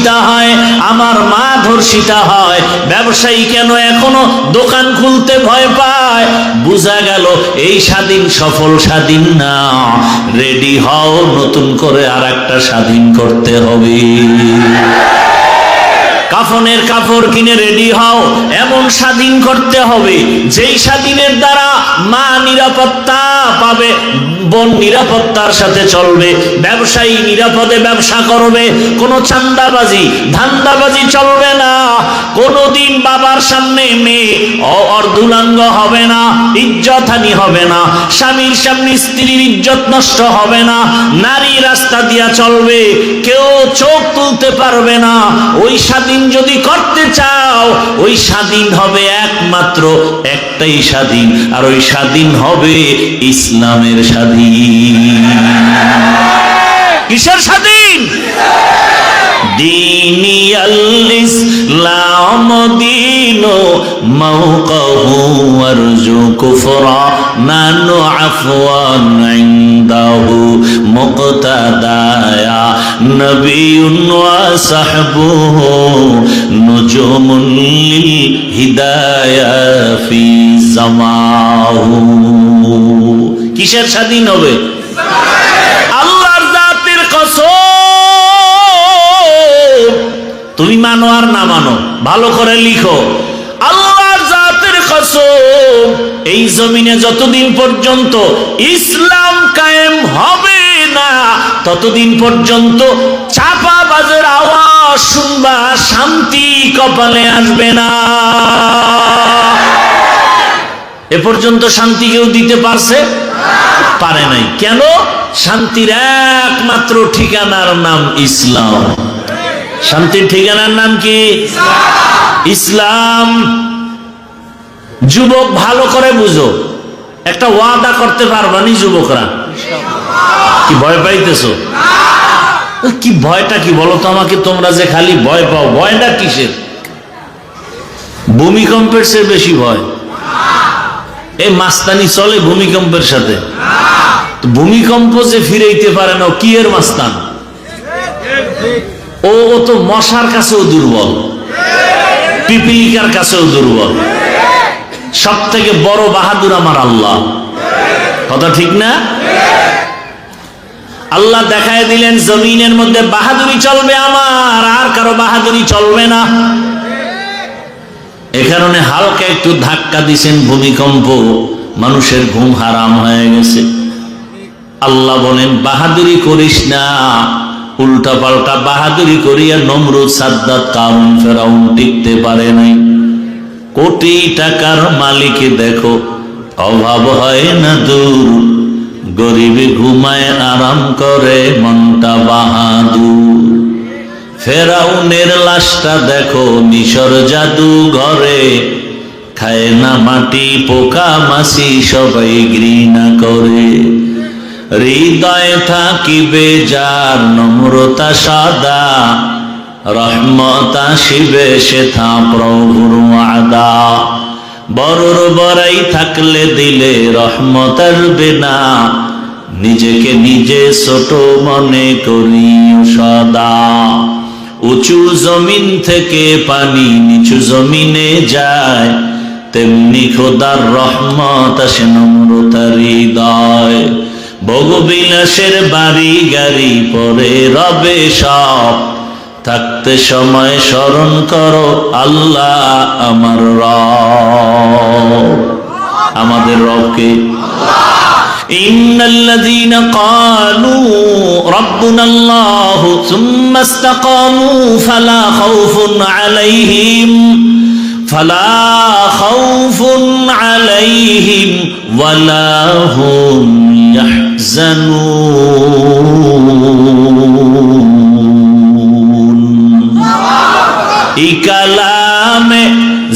ধর্ষিতা হয়, আমার মা ধর্ষিতা হয়, ব্যবসায়ী কেন এখনো দোকান খুলতে ভয় পায়? বোঝা গেল এই স্বাধীন সফল স্বাধীন না। রেডি হও, নতুন করে আর একটা স্বাধীন করতে হবে। কাফনের কাপড় কিনে রেডি হও, এমন স্বাধীন করতে হবে যেই স্বাধীনের দ্বারা মা নিরাপত্তা পাবে, বোন নিরাপত্তার সাথে চলবে, ব্যবসায়ী নিরাপদে ব্যবসা করবে, কোনো চান্দাবাজি ধান্দাবাজি চলবে না, কোনোদিন বাবার সামনে মেয়ে অর্ধুলাঙ্গ হবে না, ইজ্জতহানি হবে না, স্বামীর সামনে স্ত্রীর ইজ্জত নষ্ট হবে না, নারী রাস্তা দিয়া চলবে, কেউ চোখ তুলতে পারবে না। ওই স্বাধীন যদি করতে চাও, ওই স্বাধীন হবে একমাত্র একটাই স্বাধীন, আর ওই স্বাধীন হবে ইসলামের স্বাধীন। কিসের স্বাধীন? দীনি আল ইসলাম দীনো মাওকাহু আরজু কুফরা নানু আফওয়ান ইনদাহু মুক্তাদায়া নবিয়ুন ওয়া সাহবুহু নুজুমুল হিদায়া ফি জামাহু। কিসের স্বাধীন হবে? আল্লাহর জাতের কসম, তুমি মানো আর না মানো, ভালো করে লিখো, আল্লাহর জাতের কসম, এই জমিনে যতদিন পর্যন্ত ইসলাম কায়েম হবে না, ততদিন পর্যন্ত চাপাবাজের আওয়াজ শুনবা, শান্তি কপালে আসবে না। এ পর্যন্ত শান্তি কেউ দিতে পারছে? পারে নাই। কেন? শান্তির একমাত্র ঠিকানার নাম ইসলাম। শান্তির ঠিকানার নাম কি? ইসলাম। যুবক ভালো করে বুঝো, একটা ওয়াদা করতে পারবানি যুবকরা? কি ভয় পাইতেছো? কি ভয়টা কি বলো তো আমাকে, তোমরা যে খালি ভয় পাও, ভয়টা কিসের? ভূমিকম্পের চেয়ে বেশি ভয়। এই মাস্তানি চলে ভূমিকম্পের সাথে। ভূমিকম্প যে ফিরাইতে পারে না, কি এর মাস্তান? ও তো মশার কাছেও দুর্বল, পিপিলিকার কাছেও দুর্বল। সব থেকে বড় বাহাদুর আমার আল্লাহ। কথা ঠিক না? আল্লাহ দেখায় দিলেন জমিনের মধ্যে বাহাদুরি চলবে আমার, আর কারো বাহাদুরি চলবে না। এ কারণে হালকা একটু ধাক্কা দিছেন ভূমিকম্প, মানুষের ঘুম হারাম হয়ে গেছে। আল্লাহ বলেন বাহাদুরি করিস না, উল্টা পাল্টা বাহাদুরি করিয়া নমরুদ, সাদ্দাত, কারুন, ফেরাউন টিকতে পারে নাই। কোটি টাকার মালিক দেখো, অভাব হয় না দূর, গরিবে ঘুমায় আরাম করে মনটা বাহাদুর। ফেরাউনের লাশটা দেখো মিশর জাদু ঘরে, খায় না মাটি পোকা মাছি সবাই ঘৃণা করে। হৃদয় থাকিবে যার নম্রতা সাদা, রহমত আসিবে সেথা প্রভুর ওয়াদা। বড়র বড়াই থাকলে দিলে রহমত আসবে না, নিজেকে নিজে ছোট মনে করি সদা। উঁচু জমিন থেকে পানি নিচু জমিনে যায়, তেমনি খোদার রহমত আসে নম্রতার হৃদয়। ভোগবিলাসের বাড়ি গাড়ি পরে রবে সব, থাকতে সময় স্মরণ করো আল্লাহ আমার রব। আমাদের রবকে ইন্নাল্লাযীনা ক্বালু রাব্বুনাল্লাহু সুম্মা ইসতাকামু ফালা খাউফুন আলাইহিম ওয়ালা হুম ইয়াহজানুন। এই কালামে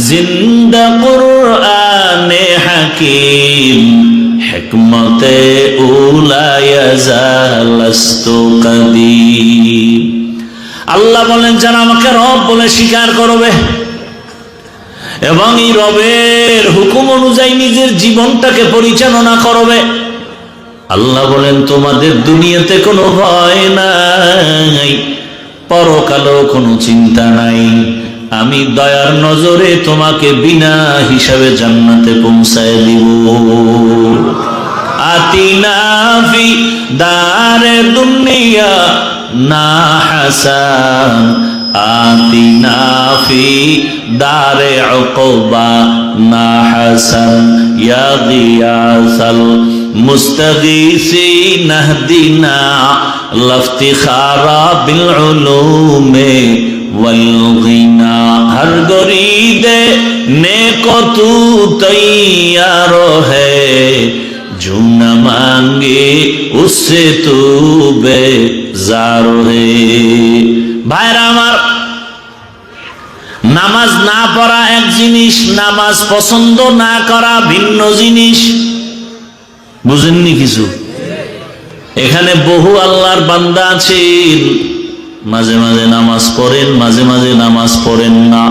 জিন্দা কুরআনে হাকীম, হিকমতে উলায়াজালাস্তু কাদীম। আল্লাহ বলেন যারা আমাকে রব বলে স্বীকার করবে এবং এই রবের হুকুম অনুযায়ী নিজের জীবনটাকে পরিচালনা করবে, আল্লাহ বলেন তোমাদের দুনিয়াতে কোনো ভয় নাই, পরকালেও কোনো চিন্তা নাই, আমি দয়ার নজরে তোমাকে বিনা হিসাবে জান্নাতে পৌঁছায় দিব। আতিনা ফি দারে দুনিয়া না হাসান, আতিনা ফি দারে উকবা না হাসান, ইয়া গিয়াসাল মুস্তাগীসিন নাহদিনা লফতিখারা বিল উলুমে वल गिना। हर गरीदे नेको तू तैयार है, जो न मांगे उससे तू बेजार है। भाईरा आमार, नामाज ना पढ़ा एक जिनिस, नामाज पसंद ना करा भिन्न जिनिस। बुझेनনি কিছু? এখানে বহু আল্লাহর বান্দা আছেন, মাঝে মাঝে নামাজ পড়েন, মাঝে মাঝে নামাজ পড়েন না।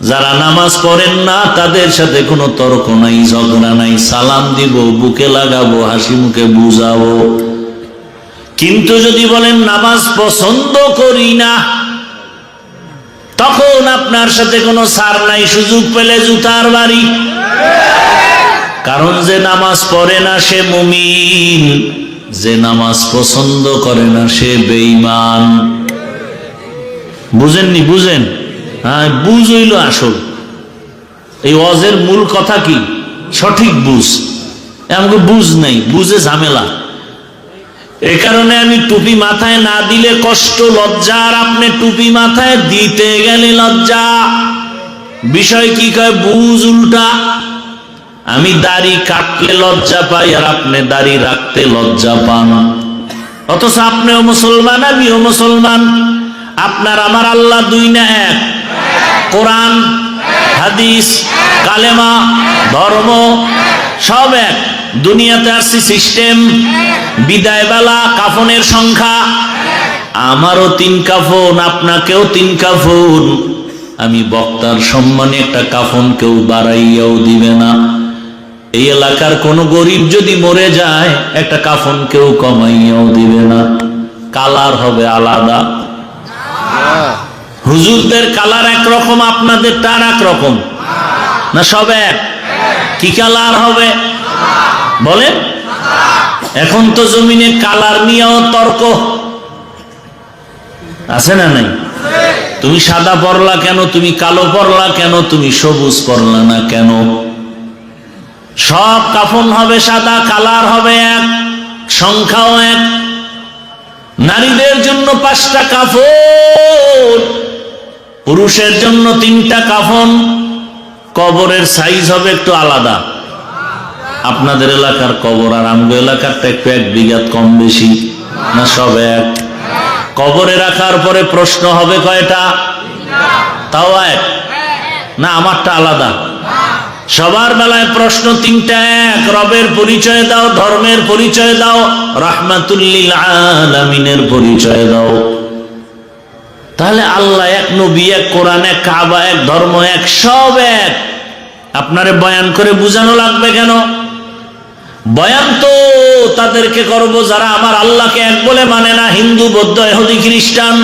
যারা নামাজ পড়েন না তাদের সাথে কোনো তর্ক নাই, ঝগড়া নাই, সালাম দিব, বুকে লাগাবো, হাসি মুখে বুঝাবো। কিন্তু যদি বলেন নামাজ পছন্দ করি না, তখন আপনার সাথে কোনো ছাড় নাই, সুযোগ পেলে জুতার বাড়ি। কারণ যে নামাজ পড়ে না সে মুমিন, যে নামাজ পছন্দ করে না সে বেঈমান। বুঝেননি? বুঝেন? হ্যাঁ, বুঝ হইল আসল। এই ওয়াজের মূল কথা কি? সঠিক বুঝ। আমাকে বুঝ নাই, বুঝে ঝামেলা। এ কারণে আমি টুপি মাথায় না দিলে কষ্ট, লজ্জা, আর আপনি টুপি মাথায় দিতে গেলে লজ্জা। বিষয় কি কয়? বুঝ উল্টা। আমি দাড়ি কাটলে লজ্জা পাই, আর আপনি দাড়ি রাখতে লজ্জা পান। অথচ আপনিও মুসলমান, আমিও মুসলমান। আপনার আমার আল্লাহ দুই না এক? কোরআন, হাদিস, কালেমা, ধর্ম সব এক। দুনিয়াতে আসছি সিস্টেম, বিদায় বেলা, কাফনের সংখ্যা। আমারও 3 কাফন, আপনাকেও 3 কাফন। আমি বক্তার সম্মানে একটা কাফন কেউ বাড়াইয়াও দিবে না। এই এলাকার কোন গরিব যদি মরে যায় একটা কাফন কেউ কমাইয়াও দিবে না। কালার হবে আলাদা। হুজুরদের কালার একরকম, আপনাদের তার একরকম না? সব এক? কি কালার হবে বলেন? এখন তো জমিনে কালার নিয়েও তর্ক আছে না নাই? তুমি সাদা পরলা কেন, তুমি কালো পরলা কেন, তুমি সবুজ পরলা না কেন? সব কাফন হবে সাদা, কালার হবে এক, সংখ্যাও এক। নারীদের জন্য 5টা কাফন, পুরুষের জন্য 3টা কাফন। কবরের সাইজ হবে একটু আলাদা। আপনাদের এলাকার কবর আর আমগো এলাকারটা একটু 1 বিঘা কম বেশি না? সব এক। কবরে রাখার পরে প্রশ্ন হবে কয়টা? তাও এক না? আমারটা আলাদা? সবার বেলায় প্রশ্ন 3টা এক। রবের পরিচয় দাও, ধর্মের পরিচয় দাও, রাহমাতুল লিল আলামিনের পরিচয় দাও। তাহলে আল্লাহ এক, নবী এক, কোরআন এক, কাবা এক, ধর্ম এক, সব এক। আপনারে বয়ান করে বুঝানো লাগবে কেন? বয়ান তো তাদেরকে করব যারা আমার আল্লাহকে এক বলে মানে না, হিন্দু, বৌদ্ধ, ইহুদি, খ্রিস্টান।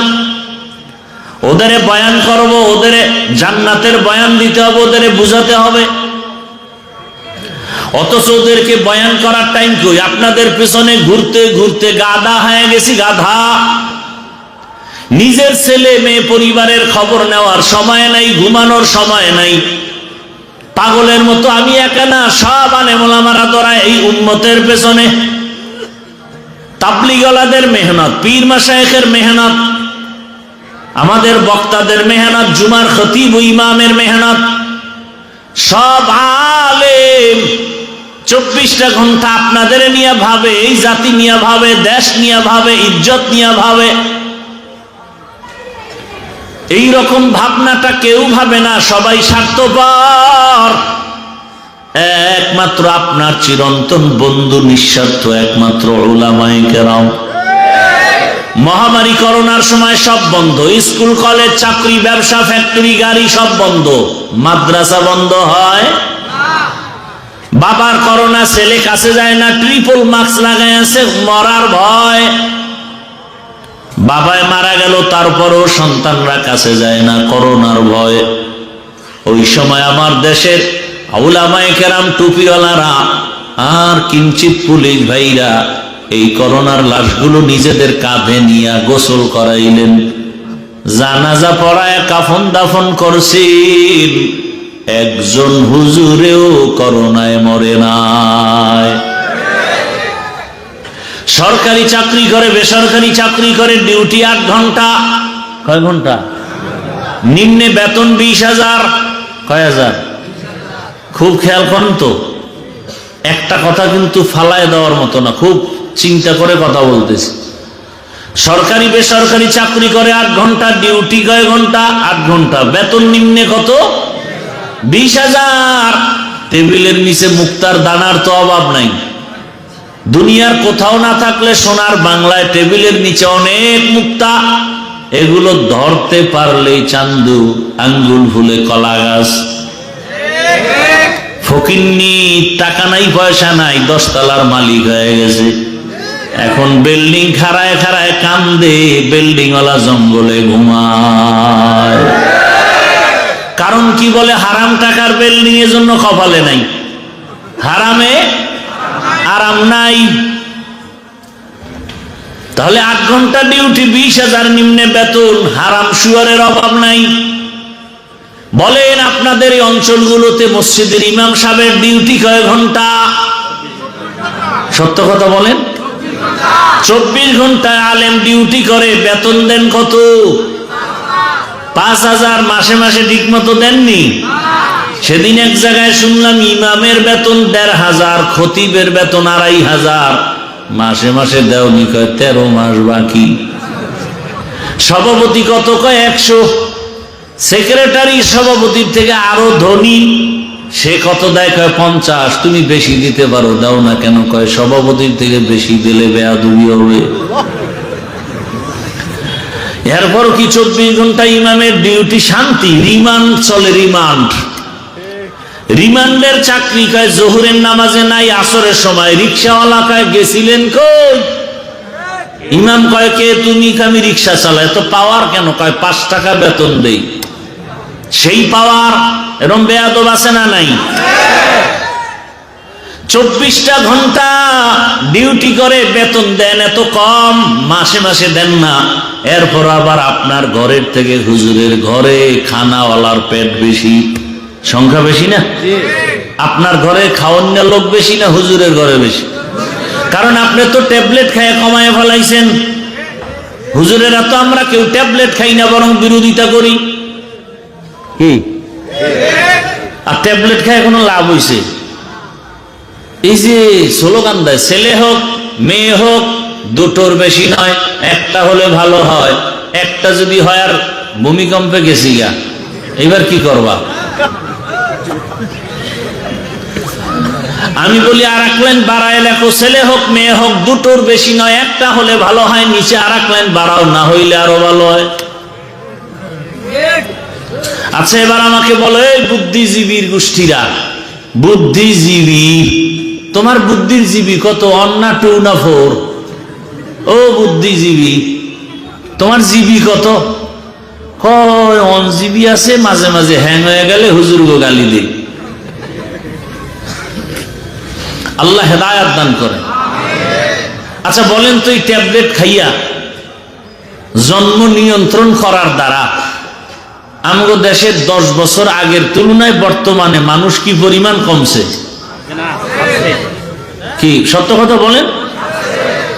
ওদের বয়ান করব, ওদের জান্নাতের বয়ান দিতে হবে, ওদের বুঝাতে হবে। অথচ ওদেরকে বয়ান করার টাইম কই? আপনাদের পেছনে ঘুরতে ঘুরতে গাধা হয়ে গেছি, গাধা। নিজের ছেলে মেয়ে পরিবারের খবর নেওয়ার সময় নাই, ঘুমানোর সময় নাই। পাগলের মতো আমি একা না, সব আলেম ওলামারা দৌড়ায় এই উম্মতের পেছনে। তাবলীগওয়ালাদের মেহনত, পীর মাশায়েখের মেহনত, আমাদের বক্তাদের মেহনত, জুমার খতিব ও ইমামের মেহনত, সব আলেম 24টা ঘন্টা আপনাদের নিয়ে ভাবে, এই জাতি নিয়ে ভাবে, দেশ নিয়ে ভাবে, ইজ্জত নিয়ে ভাবে। এই রকম ভাবনাটা কেউ ভাবে না, সবাই স্বার্থপর। একমাত্র আপনার চিরন্তন বন্ধু নিঃস্বার্থ, একমাত্র উলামায়ে কেরাম। মহামারী করোনার সময় সব বন্ধ, স্কুল, কলেজ, চাকরি, ব্যবসা, ফ্যাক্টরি, গাড়ি সব বন্ধ। মাদ্রাসা বন্ধ হয়? বাবার করোনা, ছেলে কাছে যায় না, ট্রিপল মাস্ক লাগাই আছে, মরার ভয়। বাবায় মারা গেল, তারপরও সন্তানরা কাছে যায় না করোনার ভয়ে। ওই সময় আমার দেশের উলামায়ে কেরাম, টুপিওয়ালারা আর কিঞ্চিত পুলিশ ভাইরা এই করোনার লাশগুলো নিজেদের কাঁধে নিয়ে গোসল করাইলেন, জানাজা পড়ায় কাফন দাফন করছেন। একজন হুজুরেও করোনায় মরে নাই। সরকারি চাকরি করে, বেসরকারি চাকরি করে, ডিউটি 8 ঘন্টা। কয় ঘন্টা? নিম্নে বেতন 20,000। কয় হাজার? খুব খেয়াল করেন তো, একটা কথা কিন্তু ফালায় দেওয়ার মতো না, খুব চিন্তা করে কথা বলতেছি। সরকারি বেসরকারি চাকরি করে 8 ঘন্টা, ডিউটি কয় ঘন্টা? 8 ঘন্টা। বেতন নিম্নে কত? 20,000। টেবিলের নিচে মুক্তার দানার তো অভাব নাই। দুনিয়ার কোথাও না থাকলে সোনার বাংলায় টেবিলের নিচে অনেক মুক্তা। এগুলো ধরতে পারলেই চান্দু, আঙ্গুল ফুলে কলা গাছ। ফকিন্নি, টাকা নাই পয়সা নাই, 10 তলার মালিক হয়ে গেছে। এখন বিল্ডিং খাড়ায় খাড়ায় কান্দে, বিল্ডিং ওয়ালা জঙ্গলে ঘুমায়। কারণ কি বলে? হারাম টাকার বিল্ডিং এর জন্য কপালে নাই, হারামে আরাম নাই। তাহলে 8 ঘন্টা ডিউটি, 20,000 নিম্নে বেতন, হারাম শুয়ারের অভাব নাই। বলেন আপনাদের এই অঞ্চলগুলোতে মসজিদের ইমাম সাহেবের ডিউটি কয় ঘন্টা? সত্য কথা বলেন। 24 ঘন্টায় আলেম ডিউটি করে, বেতন দেন কত? 5,000। মাসে মাসে ঠিক মতো দেননি। সেদিন এক জায়গায় শুনলাম ইমামের বেতন 1,500, খতিবের বেতন 2,500। মাসে মাসে দেওনি, কয় 13 মাস বাকি। সভাপতি কত? কয় 100। সেক্রেটারি সভাপতির থেকে আরো ধনী, সে কত দেয়? কয় 50। তুমি বেশি দিতে পারো, দাও না কেন? কয় সভাপতির থেকে বেশি দিলে বেয়াদবি হবে। এরপর কি 24 ঘন্টা ইমামের ডিউটি? শান্তি, রিমান্ড চলে, রিমান্ড। রিমান্ডের চাকরি। কয় জোহরের নামাজে নাই, আসরের সময়। রিক্সাওয়ালা কয় গেছিলেন কই? ইমাম কয় কে তুমি? আমি রিক্সা চালাই। তো পাওয়ার কেন? কয় 5 টাকা বেতন দেই। সেই পাওয়ার। এরম বেয়াদব আছে না নাই? 24টা ঘন্টা ডিউটি করে, বেতন দেন এত কম, মাসে মাসে দেন না। এরপর আবার আপনার ঘরের থেকে হুজুরের ঘরে খানাওয়ালার পেট বেশি, সংখ্যা বেশি না? আপনার ঘরে খাওয়ানোর লোক বেশি না হুজুরের ঘরে বেশি? কারণ আপনি তো ট্যাবলেট খাইয়ে কমায় ফেলাইছেন। হুজুরেরা তো আমরা কেউ ট্যাবলেট খাই না, বরং বিরোধিতা করি। কি আর ট্যাবলেট খায় কোনো লাভ হইছে? এই যে স্লোগান দেয়, ছেলে হোক মেয়ে হোক, দুটোর বেশি নয়, একটা হলে ভালো হয়। একটা যদি হয় আর ভূমিকম্পে গেছি গা, এবার কি করবা? আমি বলি আর এক লাইন বাড়ায় লেখো, ছেলে হোক মেয়ে হোক, দুটোর বেশি নয়, একটা হলে ভালো হয়। নিচে আর এক লাইন বাড়াও, না হইলে আরো ভালো হয়। আচ্ছা, এবার আমাকে বলো, এই বুদ্ধিজীবীর গোষ্ঠীরা, বুদ্ধিজীবী, তোমার বুদ্ধির জীবী কত? 1 না 2 না 4? ও বুদ্ধিজীবী, তোমার জীবী কত? কয় 1 GB আছে, মাঝে মাঝে হ্যাং হয়ে গেলে হুজুর গো গালি দেই। আল্লাহ হেদায়াত দান করে। আচ্ছা বলেন তো, এই ট্যাবলেট খাইয়া জন্ম নিয়ন্ত্রণ করার দ্বারা আমাদের দেশে 10 বছর আগের তুলনায় বর্তমানে মানুষ কি পরিমাণ কমছে? কি সত্য কথা বলেন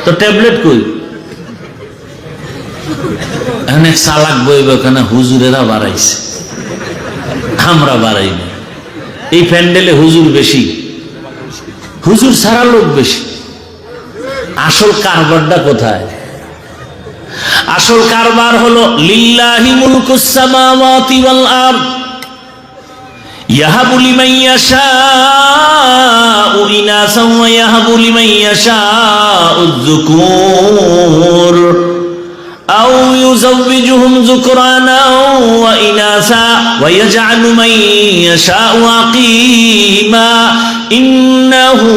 তো? ট্যাবলেট কই? অনেক চালাক বইব কেন, হুজুরেরা বাড়াইছে, আমরা বাড়াইনি। এই প্যান্ডেলে হুজুর বেশি, হুজুর ছাড়া লোক বেশি। আসল কারবারটা কোথায়? আসল কারবার হলো লিল্লাহি মুলকুস সামাওয়াতি ওয়াল আরদ ইয়াহাবু লিমান ইয়াশাউ ইনাসান ওয়া ইয়াহাবু লিমান ইয়াশাউ যুকুর আও ইউযাওবিজুহুম যুকরানা ওয়া ইনাসা ওয়া ইয়াজআলু মান ইয়াশাউ আকিমা ইন্নাহু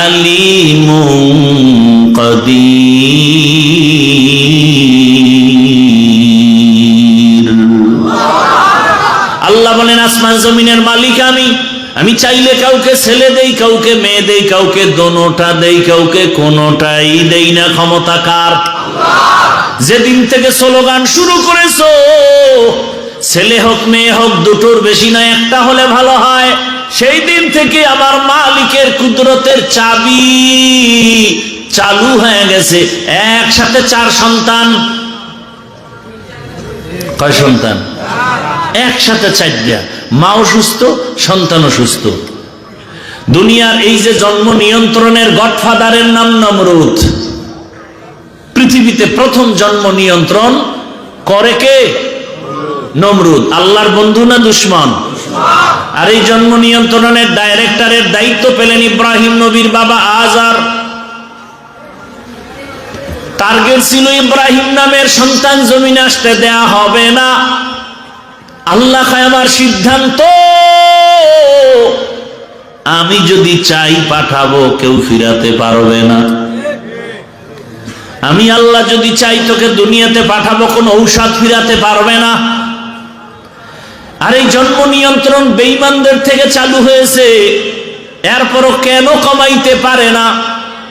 আলিমুন কাদির। আল্লাহ বলেন আসমান জমিনের মালিক আমি চাইলে কাউকে ছেলে দেই, কাউকে মেয়ে দেই, কাউকে দোনোটা দেই, কাউকে কোনোটাই দেই না। ক্ষমতা কার? যেদিন থেকে স্লোগান শুরু করেছো, ছেলে হোক মেয়ে হোক দুটোর বেশি নয়, একটা হলে ভালো হয়, সেই দিন থেকে আমার মালিকের কুদরতের চাবি চালু হয়ে গেছে। একসাথে 4 সন্তান। কয় সন্তান? একসাথে 4টা। মাও সুস্থ, সন্তানও সুস্থ। দুনিয়ার এই যে জন্ম নিয়ন্ত্রণের গডফাদারের নাম নমরুদ। পৃথিবীতে প্রথম জন্ম নিয়ন্ত্রণ করে কে? নমরুদ। আল্লাহর বন্ধু না দুশ্মন? আর এই জন্ম নিয়ন্ত্রণের ডাইরেক্টরের দায়িত্ব পেলেন ইব্রাহিম নবীর বাবা আজার। টার্গেট ছিল ইব্রাহিম নামের সন্তান জমিনে আসতে দেয়া হবে না। আল্লাহ আমার সিদ্ধান্ত, আমি যদি চাই পাঠাবো, কেউ ফিরাতে পারবে না। আমি আল্লাহ যদি চাই তোকে দুনিয়াতে পাঠাবো, কোন ঔষধ ফিরাতে পারবে না। আর এই জন্ম নিয়ন্ত্রণ বেঈমানদের থেকে চালু হয়েছে, এরপরও কেন কমাইতে পারে না?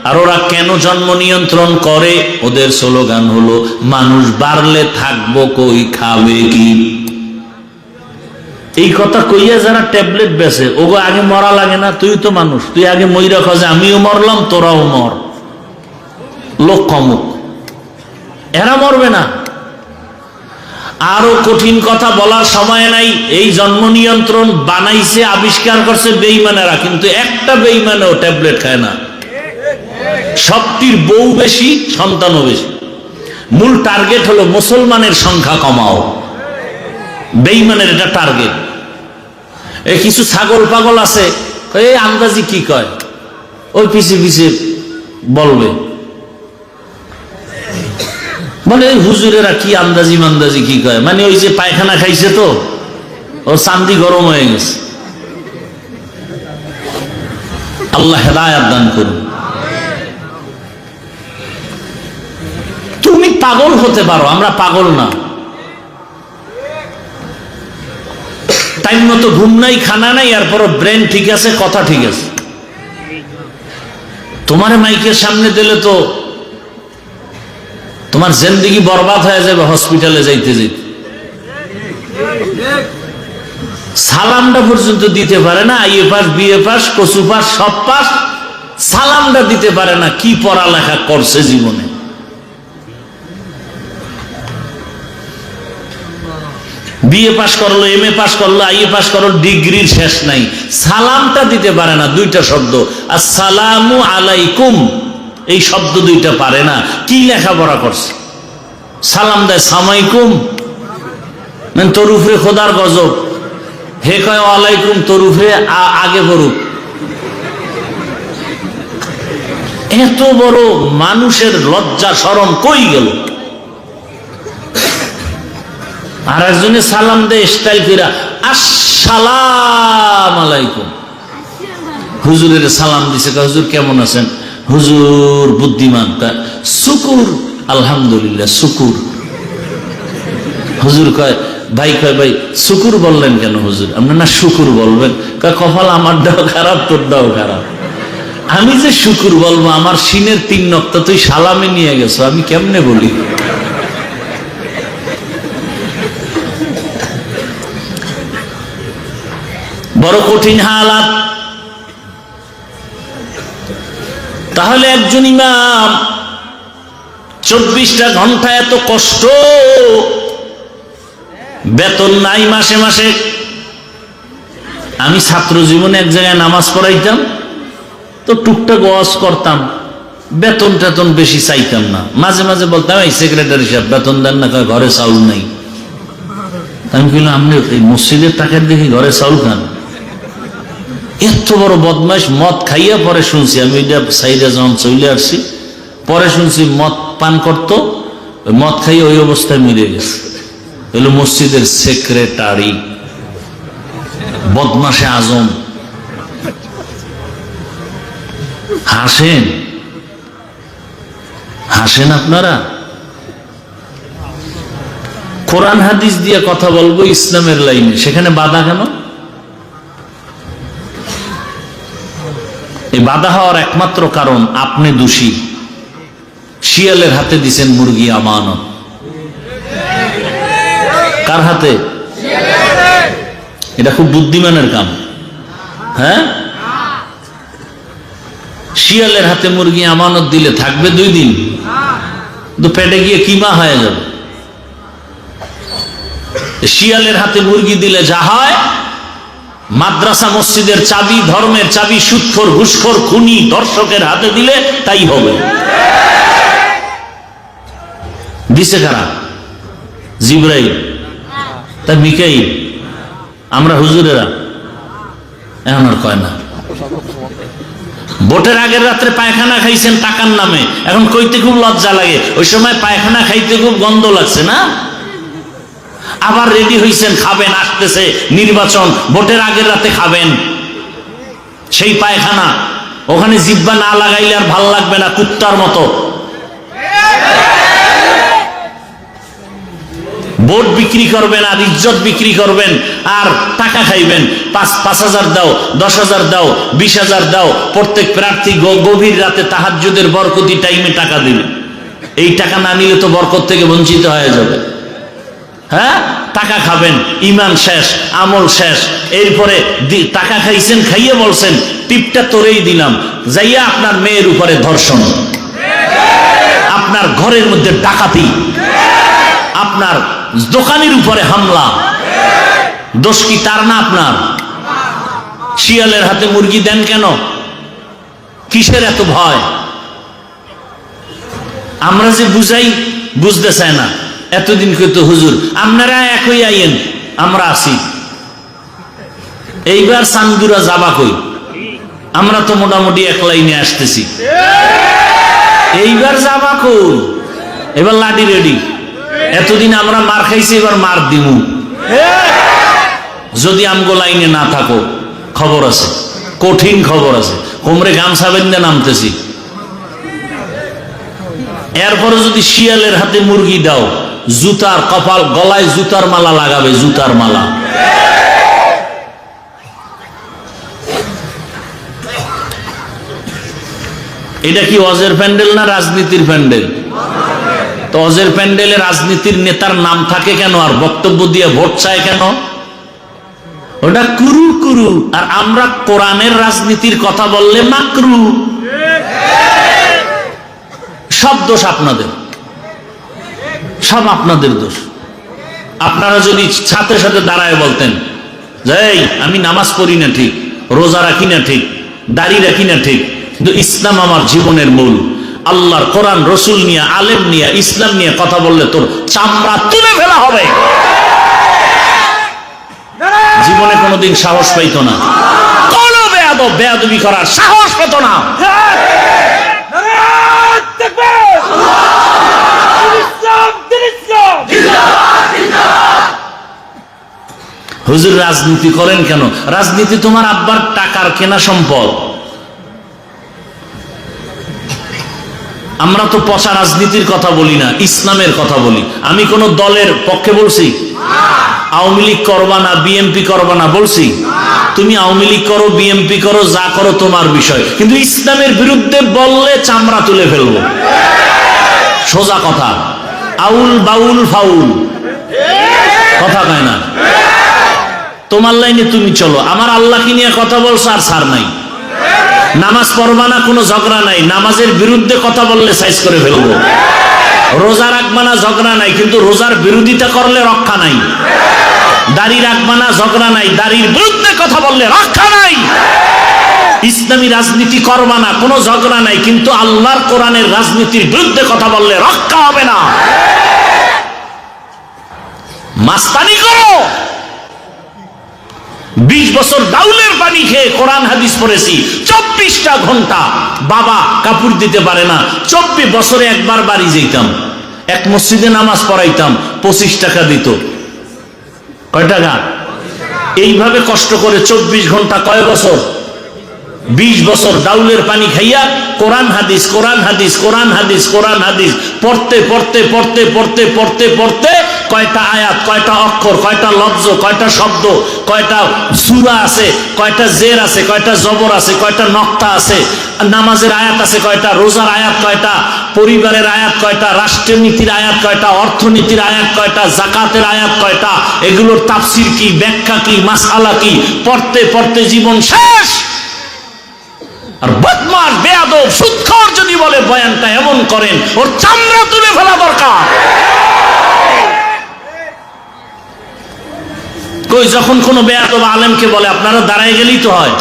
আর ওরা কেন জন্ম নিয়ন্ত্রণ করে? ওদের স্লোগান হলো মানুষ বাড়লে থাকবো কই, খাবে কি। এই কথা কইয়া যারা ট্যাবলেট বেচে, ওগো আগে মরা লাগে না? তুই তো মানুষ, তুই আগে মইরা খোঁজে, আমিও মরলাম তোরাও মর, লোক কমুক। এরা মরবে না। আরো কঠিন কথা বলার সময় নাই। এই জন্ম নিয়ন্ত্রণ বানাইছে, আবিষ্কার করছে বেঈমানেরা, কিন্তু একটা বেঈমানও ট্যাবলেট খায় না। সবটির বউ বেশি, সন্তানও বেশি। মূল টার্গেট হলো মুসলমানের সংখ্যা কমাও। বেঈমানের এটা টার্গেট। এই কিছু ছাগল পাগল আছে, এই আন্দাজি কি কয়, ওই পিছে পিছে বলবে, মানে ওই হুজুরেরা কি আন্দাজি মান্দাজি কি কয়, মানে ওই যে পায়খানা খাইছে তো ও চান্দি গরম হয়ে গেছে। আল্লাহ হেদায়েত দান করুন। তুমি পাগল হতে পারো, আমরা পাগল না। টাইম মতো ঘুম নাই, খানা নাই, এরপর ব্রেন ঠিক আছে, কথা ঠিক আছে। তোমার মাইকের সামনে দিলে তো তোমার জিন্দেগি বরবাদ হয়ে যাবে হসপিটালে যাইতে যাইতে। সালামটা পর্যন্ত দিতে পারে না, আইএ পাস, বিএ পাস, কচু পাস, সব পাস, সালামটা দিতে পারে না। কি পড়ালেখা করছে জীবনে? বিএ পাস করলো, এমএ পাস করলো, আইএ পাস করলো, ডিগ্রির শেষ নাই, সালামটা দিতে পারে না। 2টা শব্দ, আসসালামু আলাইকুম, এই শব্দ 2টা পারে না। কি লেখাপড়া করছে? সালাম দেয় সামাইকুম, তোর উপরে খোদার গজব। হে কয় ওয়ালাইকুম, তোর উপরে আগে পড়ুক। এত বড় মানুষের লজ্জা শরম কই গেল? আর একজনে সালাম দেয় স্টাইল ফিরা, আসসালাম আলাইকুম। হুজুরের সালাম দিছে, হুজুর কেমন আছেন? হুজুর বুদ্ধিমান, শুকুর আলহামদুলিল্লাহ শুকুর। হুজুর কয় ভাই, কয় ভাই শুকুর বললেন কেন হুজুর? আপনি না শুকুর বলবেন। কয় কপাল আমারটাও খারাপ, তোরটাও খারাপ। আমি যে শুকুর বলবো, আমার সিনের 3 নক্তা তুই সালামে নিয়ে গেছো, আমি কেমনে বলি? বড় কঠিন হালাত। তাহলে একজন ইমাম 24টা ঘন্টা এত কষ্ট, বেতন নাই মাসে মাসে। আমি ছাত্র জীবনে এক জায়গায় নামাজ পড়াইতাম, তো টুকটাক ওয়াজ করতাম, বেতন টেতন বেশি চাইতাম না। মাঝে মাঝে বলতাম, এই সেক্রেটারি সাহেব বেতন দেন না, ঘরে চাউল নাই। আমি বললাম, আপনি এই মসজিদের টাকার দেখি ঘরে চাউল খান? এত বড় বদমাইশ। মদ খাইয়া পরে শুনছি, আমি এটা সাইডে যখন চলে আসছি, পরে শুনছি মদ পান করতো, মদ খাইয়ে ওই অবস্থায় মরে গেছে। এলো মসজিদের সেক্রেটারি, বদমাশে আজম। হাসেন, হাসেন আপনারা। কোরআন হাদিস দিয়ে কথা বলবো ইসলামের লাইনে, সেখানে বাধা কেন? এই বাধা হওয়ার একমাত্র কারণ আপনি দোষী। শিয়ালের হাতে দিছেন মুরগি আমানত। কার হাতে? এটা খুব বুদ্ধিমানের কাম। হ্যাঁ, শিয়ালের হাতে মুরগি আমানত দিলে থাকবে 2 দিন, তো পেটে গিয়ে কিমা হয়ে যাবে। শিয়ালের হাতে মুরগি দিলে যা হয়, মাদ্রাসা মসজিদের চাবি, ধর্মের চাবি সুদখোর, ঘুষখোর, খুনি, দর্শকের হাতে দিলে তাই হবে। দিছে কারা? জিবরাইল, তা মিকাইল, আমরা হুজুরেরা। এখন আর কয় না। ভোটের আগের রাত্রে পায়খানা খাইছেন টাকার নামে, এখন কইতে খুব লজ্জা লাগে। ওই সময় পায়খানা খাইতে খুব গন্ধ লাগছে না? আবার রেডি হইছেন, খাবেন, আসতেছে নির্বাচন, ভোটের আগের রাতে খাবেন সেই পায়খানা। ওখানে জিব্বা না লাগাইলে আর ভাল লাগবে না, কুত্তার মতো। ভোট বিক্রি করবেন আর ইজ্জত বিক্রি করবেন আর টাকা খাইবেন। 5,000 দাও, 10,000 দাও, 20,000 দাও। প্রত্যেক প্রার্থী গভীর রাতে তাহাজ্জুদের বরকতি টাইমে টাকা দিবে। এই টাকা না নিলে তো বরকত থেকে বঞ্চিত হয়ে যাবে। হ্যাঁ, টাকা খাবেন, ইমান শেষ, আমল শেষ। এরপরে টাকা খাইছেন, খাইয়ে বলছেন টিপটা তোরেই দিলাম, যাইয়া আপনার মেয়ের উপরে ধর্ষণ, আপনার ঘরের মধ্যে ডাকাতি, আপনার দোকানের উপরে হামলা। দোষ কি তার না আপনার? শিয়ালের হাতে মুরগি দেন কেন? কিসের এত ভয়? আমরা যে বুঝাই, বুঝতে চায় না। এতদিন কইতো হুজুর আপনারা একই আইয়েন, আমরা আসি। এইবার চান্দুরা যাবা কই? আমরা তো মোটামুটি এক লাইনে আসতেছি। এইবার যাবা কই? এবার লাঠি রেডি। এতদিন আমরা মার খাইছি, এবার মার দিমু। যদি আমগো লাইনে না থাকো, খবর আছে, কঠিন খবর আছে। কোমরে গামছা বেঁধে নামতেছি। এরপরে যদি শিয়ালের হাতে মুরগি দাও, জুতার কপাল, গলায় জুতার মালা লাগাবে, জুতার মালা। এটা কি অজের প্যান্ডেল না রাজনীতির প্যান্ডেল? তো অজের প্যান্ডেলে রাজনীতির নেতার নাম থাকে কেন, আর বক্তব্য দিয়ে ভোট চায় কেন? ওটা কুরু কুরু। আর আমরা কোরআনের রাজনীতির কথা বললে মাকরু। সব দোষ আপনাদের, সব আপনাদের দোষ। আপনারা যদি সাথে সাথে দাঁড়ায় বলতেন যে আমি নামাজ পড়ি না ঠিক, রোজা রাখি না ঠিক, দাড়ি রাখি না ঠিক, কিন্তু ইসলাম আমার জীবনের মূল। আল্লাহর কোরআন, রসুল নিয়ে, আলেম নিয়ে, ইসলাম নিয়ে কথা বললে তোর চামড়া তুলে ফেলা হবে। জীবনে কোনোদিন সাহস পাইত না, কোন বেয়াদবি করার সাহস পেত না। হুজুর রাজনীতি করেন কেন? রাজনীতি তোমার আব্বার টাকার কেনা সম্পদ। আমরা তো পচা রাজনীতির কথা বলি না, ইসলামের কথা বলি। আমি কোন দলের পক্ষে বলছি? আওয়ামী লীগ করবা না, বিএনপি করবা না বলছি? তুমি আওয়ামী লীগ করো, বিএনপি করো, যা করো তোমার বিষয়, কিন্তু ইসলামের বিরুদ্ধে বললে চামড়া তুলে ফেলবো। সোজা কথা। আউল বাউল ফাউল কথা কয় না। তোমার লাইনে তুমি চলো, আমার আল্লাহকে নিয়ে কথা বলছো আর ছাড় নাই। নামাজ পড়বা না, কোনো ঝগড়া নাই, নামাজের বিরুদ্ধে কথা বললে সাইজ করে ফেলবো। রোজা রাখবা না, ঝগড়া নাই, কিন্তু রোজার বিরোধিতা করলে রক্ষা নাই। দাড়ি রাখবা না, ঝগড়া নাই, দাড়ির বিরুদ্ধে কথা বললে রক্ষা নাই। ইসলামী রাজনীতি করবা না, কোনো ঝগড়া নাই, কিন্তু আল্লাহর কোরআনের রাজনীতির বিরুদ্ধে কথা বললে রক্ষা হবে না। মাস্তানি করো। 20 বছর ডাউলের পানি খেয়ে কোরআন হাদিস পড়েছি, 24টা ঘন্টা। বাবা কাপড় দিতে পারে না, 24 বছরে একবার বাড়ি যেতাম, এক মসজিদে নামাজ পড়াইতাম, 25 টাকা দিত। কয় টাকা? এইভাবে কষ্ট করে 24 ঘন্টা, কয় বছর? 20 বছর ডাউলের পানি খাইয়া কোরআন হাদিস কোরআন হাদিস কোরআন হাদিস কোরআন হাদিস পড়তে পড়তে পড়তে পড়তে পড়তে পড়তে কয়টা আয়াত, কয়টা অক্ষর, কয়টা লফজ, কয়টা শব্দ, কয়টা সূরা আছে, কয়টা জের আছে, কয়টা জবর আছে, কয়টা নক্তা আছে, নামাজের আয়াত আছে কয়টা, রোজার আয়াত কয়টা, পরিবারের আয়াত কয়টা, রাষ্ট্রনীতির আয়াত কয়টা, অর্থনীতির আয়াত কয়টা, যাকাতের আয়াত কয়টা, এগুলোর তাফসীর কি, ব্যাখ্যা কি, মাসআলা কি, পড়তে পড়তে জীবন শেষ। আর বদমাশ বেয়াদব সুদখোর যদি বলে বয়ানটা এমন করেন, ওর চামড়া তুলে ফেলা দরকার। কই যখন কোন বেয়াদব আলেমকে বলে আপনারা দাঁড়ায় গেলেই তো হয়,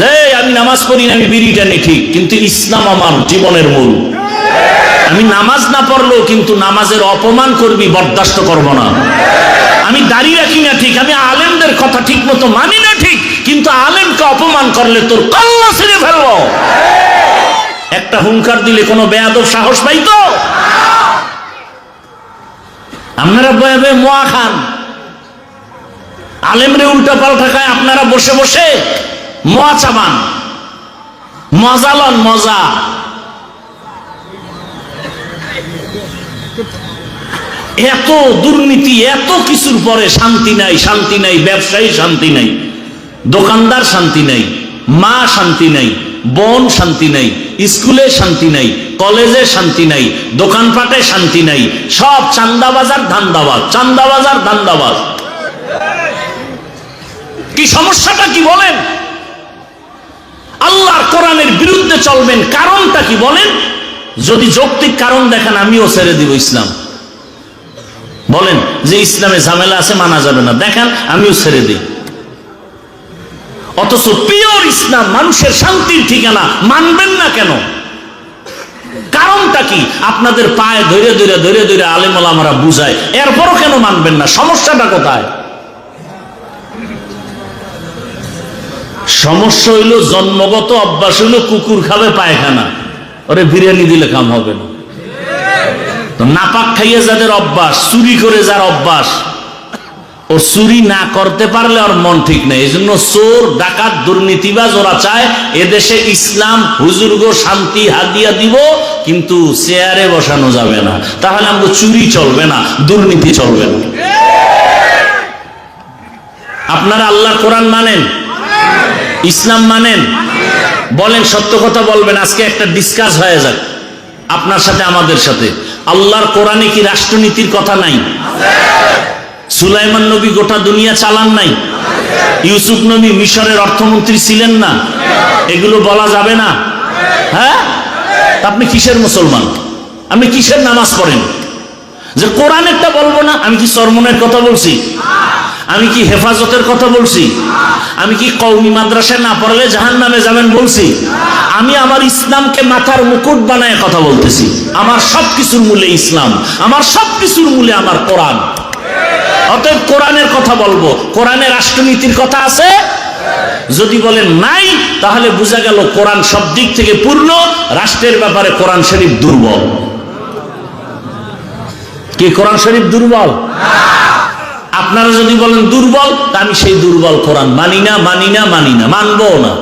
যে আমি নামাজ পড়ি না, আমি বিড়ি টানি ঠিক, কিন্তু ইসলাম আমার জীবনের মূল। আমি নামাজ না পড়লেও কিন্তু নামাজের অপমান করবি বরদাস্ত করব না। আমি দাড়ি রাখি না ঠিক, আমি আলেমদের কথা ঠিক মতো মানি না ঠিক, কিন্তু আলেমকে অপমান করলে তোর কল্লা ছিঁড়ে ফেলবো। একটা হুঙ্কার দিলে কোনো বেয়াদব সাহস পাইতো? আপনারা বয়ে বয়ে মোয়া খান, আলেমরে উল্টা পাল্টা খায়, আপনারা বসে বসে মোয়া চাবান, মজা লন মজা। এত দুর্নীতি, এত কিছুর পরে শান্তি নাই, শান্তি নাই, ব্যবসায়ী শান্তি নাই, দোকানদার শান্তি নাই, মা শান্তি নাই, বোন শান্তি নাই, স্কুলে শান্তি নাই, কলেজে শান্তি নাই, দোকানপাটে শান্তি নাই, সব চান্দাবাজার ধান্দাবাজ, চান্দাবাজার ধান্দাবাজ। কি সমস্যাটা কি বলেন? আল্লাহর কোরআনের বিরুদ্ধে চলবেন, কারণটা কি বলেন? যদি যৌক্তিক কারণ দেখেন আমিও ছেড়ে দিব ইসলাম। বলেন যে ইসলামে ঝামেলা আছে, মানা যাবে না, দেখেন আমিও ছেড়ে দিই। অথচ পিওর ইসলাম মানুষের শান্তির ঠিকানা, মানবেন না কেন? কারণটা কি? আপনাদের পায়ে ধরে ধরে ধরে ধরে আলেম ওলামারা বুঝায়, এরপরও কেন মানবেন না? সমস্যাটা কোথায়? সমস্যা হইল জন্মগত অভ্যাস হইল কুকুর খাবে পায়খানা, ওরে বিরিয়ানি দিলে কাম হবে না। তো নাপাক খাইয়ে যাদের অভ্যাস, চুরি করে যার অভ্যাস, ও চুরি না করতে পারলে ওর মন ঠিক নেই। এই জন্য চোর ডাকাত দুর্নীতিবাজ ওরা চায় এদেশে ইসলাম হুজুরগো শান্তি হাদিয়া দিব, কিন্তু চেয়ারে বসানো যাবে না, তাহলে আমাদের চুরি চলবে না, দুর্নীতি চলবে না। আপনারা আল্লাহর কোরআন মানেন, ইসলাম মানেন? বলেন, সত্য কথা বলবেন। আজকে একটা ডিসকাস হয়ে যাক আপনার সাথে আমাদের সাথে। আল্লাহর কোরআনে কি রাষ্ট্রনীতির কথা নাই? সুলাইমান নবী গোটা দুনিয়া চালান নাই? ইউসুফ নবী মিশরের অর্থমন্ত্রী ছিলেন না? এগুলো বলা যাবে না? হ্যাঁ, আপনি কিসের মুসলমান? আপনি কিসের নামাজ পড়েন যে কোরআনেরটা বলবো না? আমি কি চরমনের কথা বলছি? আমি কি হেফাজতের কথা বলছি? আমি কি কওমি মাদ্রাসায় না পড়লে জাহান্নামে যাবেন বলছি? আমি আমার ইসলামকে মাথার মুকুট বানায় কথা বলতেছি। আমার সবকিছুর মূলে ইসলাম, আমার সবকিছুর মূলে আমার কোরআন। অতএব কোরআনের কথা বলবো। কোরআনে রাষ্ট্রনীতির কথা আছে? যদি বলেন নাই, তাহলে বোঝা গেল কোরআন সব দিক থেকে পূর্ণ, রাষ্ট্রের ব্যাপারে কোরআন শরীফ দুর্বল। কি কোরআন শরীফ দুর্বল? আপনারা যদি বলেন দুর্বল, তা আমি সেই দুর্বল কোরআন মানি না, মানি না, মানি না, মানবো না।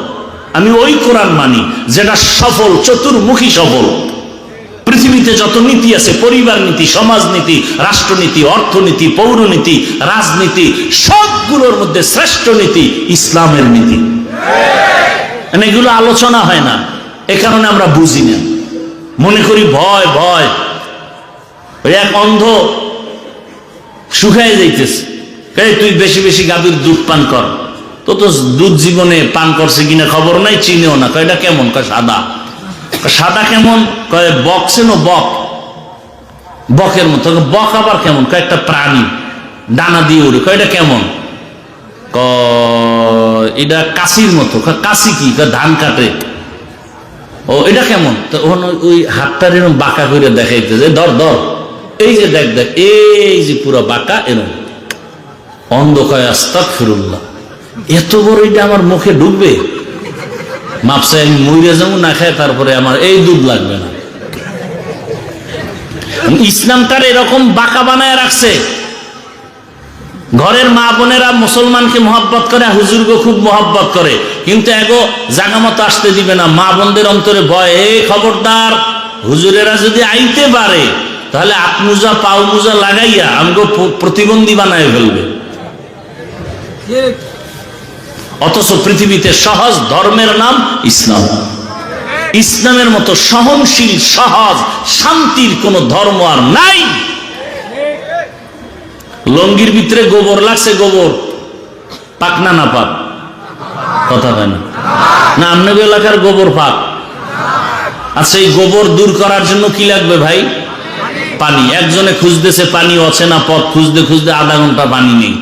আমি ওই কোরআন মানি যেটা সফল, চতুর্মুখী সফল। পৃথিবীতে যত নীতি আছে, পরিবার নীতি, সমাজনীতি, রাষ্ট্রনীতি, অর্থনীতি, পৌরনীতি, রাজনীতি, সবগুলোর মধ্যে শ্রেষ্ঠ নীতি ইসলামের নীতি। এগুলো আলোচনা হয় না, এ কারণে আমরা বুঝি না, মনে করি ভয় ভয়। ওই এক অন্ধ শুকায় যাইতেছে, তুই বেশি বেশি গাভীর দুধ পান কর। তো তো দুধ জীবনে পান করছে কিনা খবর নাই, চিনেও না। এটা কেমন? সাদা। সাদা কেমন? বক চেনো? বক, বকের মতো। বক আবার কেমন? একটা প্রাণী, ডানা দিয়ে উড়ে। এটা কেমন? এটা কাশির মতো। কাশি কি? ধান কাটে। ও, এটা কেমন? তো ওই হাতটার এরকম বাঁকা করে দেখাইতে, ধর ধর, এই যে দেখ দেখ, এই যে পুরো বাঁকা এরকম। অন্ধ কয় আস্তাগফিরুল্লাহ, এত বড় এটা আমার মুখে ঢুকবে? মাপসা আমি মইরে যাবো না খায়, তারপরে আমার এই দুধ লাগবে না। ইসলামটার এরকম বাঁকা বানায় রাখছে। ঘরের মা বোনেরা মুসলমানকে মহব্বত করে, হুজুরকে খুব মহব্বত করে, কিন্তু এগো জাগা মতো আসতে দিবে না। মা বোনদের অন্তরে ভয়, এই খবরদার, হুজুরেরা যদি আইতে পারে তাহলে আত্মুজা পাও মুজা লাগাইয়া আমগো প্রতিবন্ধী বানায় ফেলবে। অথচ পৃথিবীতে সহজ ধর্মের নাম ইসলাম। ইসলামের মতো সহনশীল, সহজ, শান্তির কোন ধর্ম আর নাই। লঙ্গির ভিতরে গোবর লাগছে, গোবর পাক না না পাক? কথা হয় না না? আপনাদের এলাকার গোবর পাক? আচ্ছা, এই গোবর দূর করার জন্য কি লাগবে ভাই? পানি। একজনে খুঁজতেছে পানি, অচেনা পথ খুঁজতে খুঁজতে আধা ঘন্টা পানি নেই,